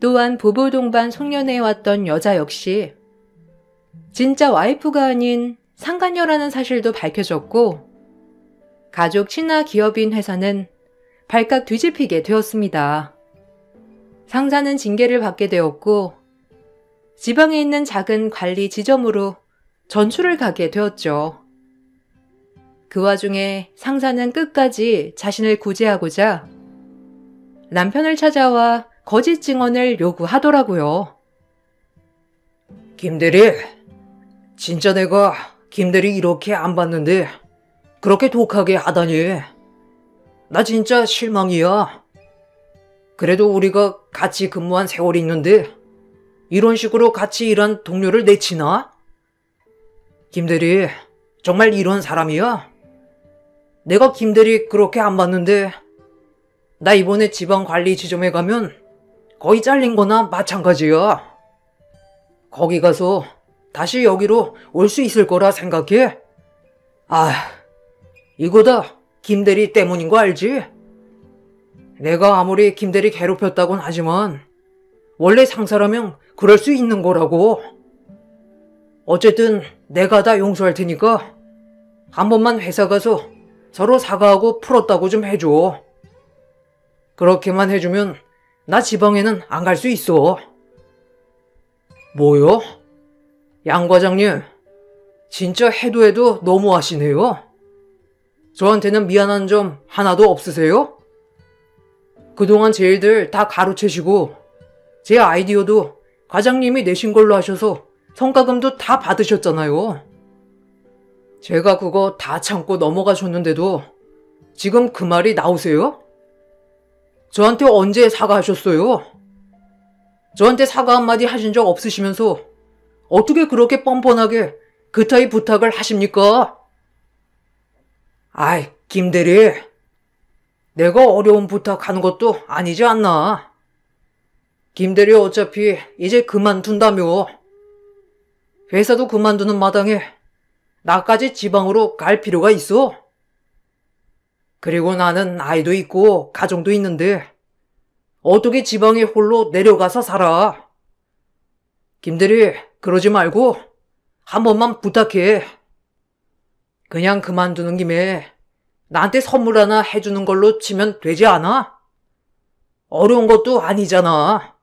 또한 부부 동반 송년회에 왔던 여자 역시 진짜 와이프가 아닌 상간녀라는 사실도 밝혀졌고 가족 친화 기업인 회사는 발칵 뒤집히게 되었습니다. 상사는 징계를 받게 되었고 지방에 있는 작은 관리 지점으로 전출을 가게 되었죠. 그 와중에 상사는 끝까지 자신을 구제하고자 남편을 찾아와 거짓 증언을 요구하더라고요. 김대리, 진짜 내가 김대리 이렇게 안 봤는데 그렇게 독하게 하다니. 나 진짜 실망이야. 그래도 우리가 같이 근무한 세월이 있는데 이런 식으로 같이 일한 동료를 내치나? 김대리, 정말 이런 사람이야? 내가 김대리 그렇게 안 봤는데 나 이번에 지방관리 지점에 가면 거의 잘린 거나 마찬가지야. 거기 가서 다시 여기로 올 수 있을 거라 생각해? 아, 이거 다 김대리 때문인 거 알지? 내가 아무리 김대리 괴롭혔다곤 하지만 원래 상사라면 그럴 수 있는 거라고. 어쨌든 내가 다 용서할 테니까 한 번만 회사 가서 서로 사과하고 풀었다고 좀 해줘. 그렇게만 해주면 나 지방에는 안 갈 수 있어. 뭐요? 양 과장님, 진짜 해도 해도 너무하시네요. 저한테는 미안한 점 하나도 없으세요? 그동안 제 일들 다 가로채시고 제 아이디어도 과장님이 내신 걸로 하셔서 성과금도 다 받으셨잖아요. 제가 그거 다 참고 넘어가셨는데도 지금 그 말이 나오세요? 저한테 언제 사과하셨어요? 저한테 사과 한마디 하신 적 없으시면서 어떻게 그렇게 뻔뻔하게 그 따위 부탁을 하십니까? 아이, 김대리, 내가 어려운 부탁하는 것도 아니지 않나? 김대리 어차피 이제 그만둔다며. 회사도 그만두는 마당에 나까지 지방으로 갈 필요가 있어? 그리고 나는 아이도 있고 가정도 있는데 어떻게 지방에 홀로 내려가서 살아? 김대리, 그러지 말고 한 번만 부탁해. 그냥 그만두는 김에 나한테 선물 하나 해주는 걸로 치면 되지 않아? 어려운 것도 아니잖아.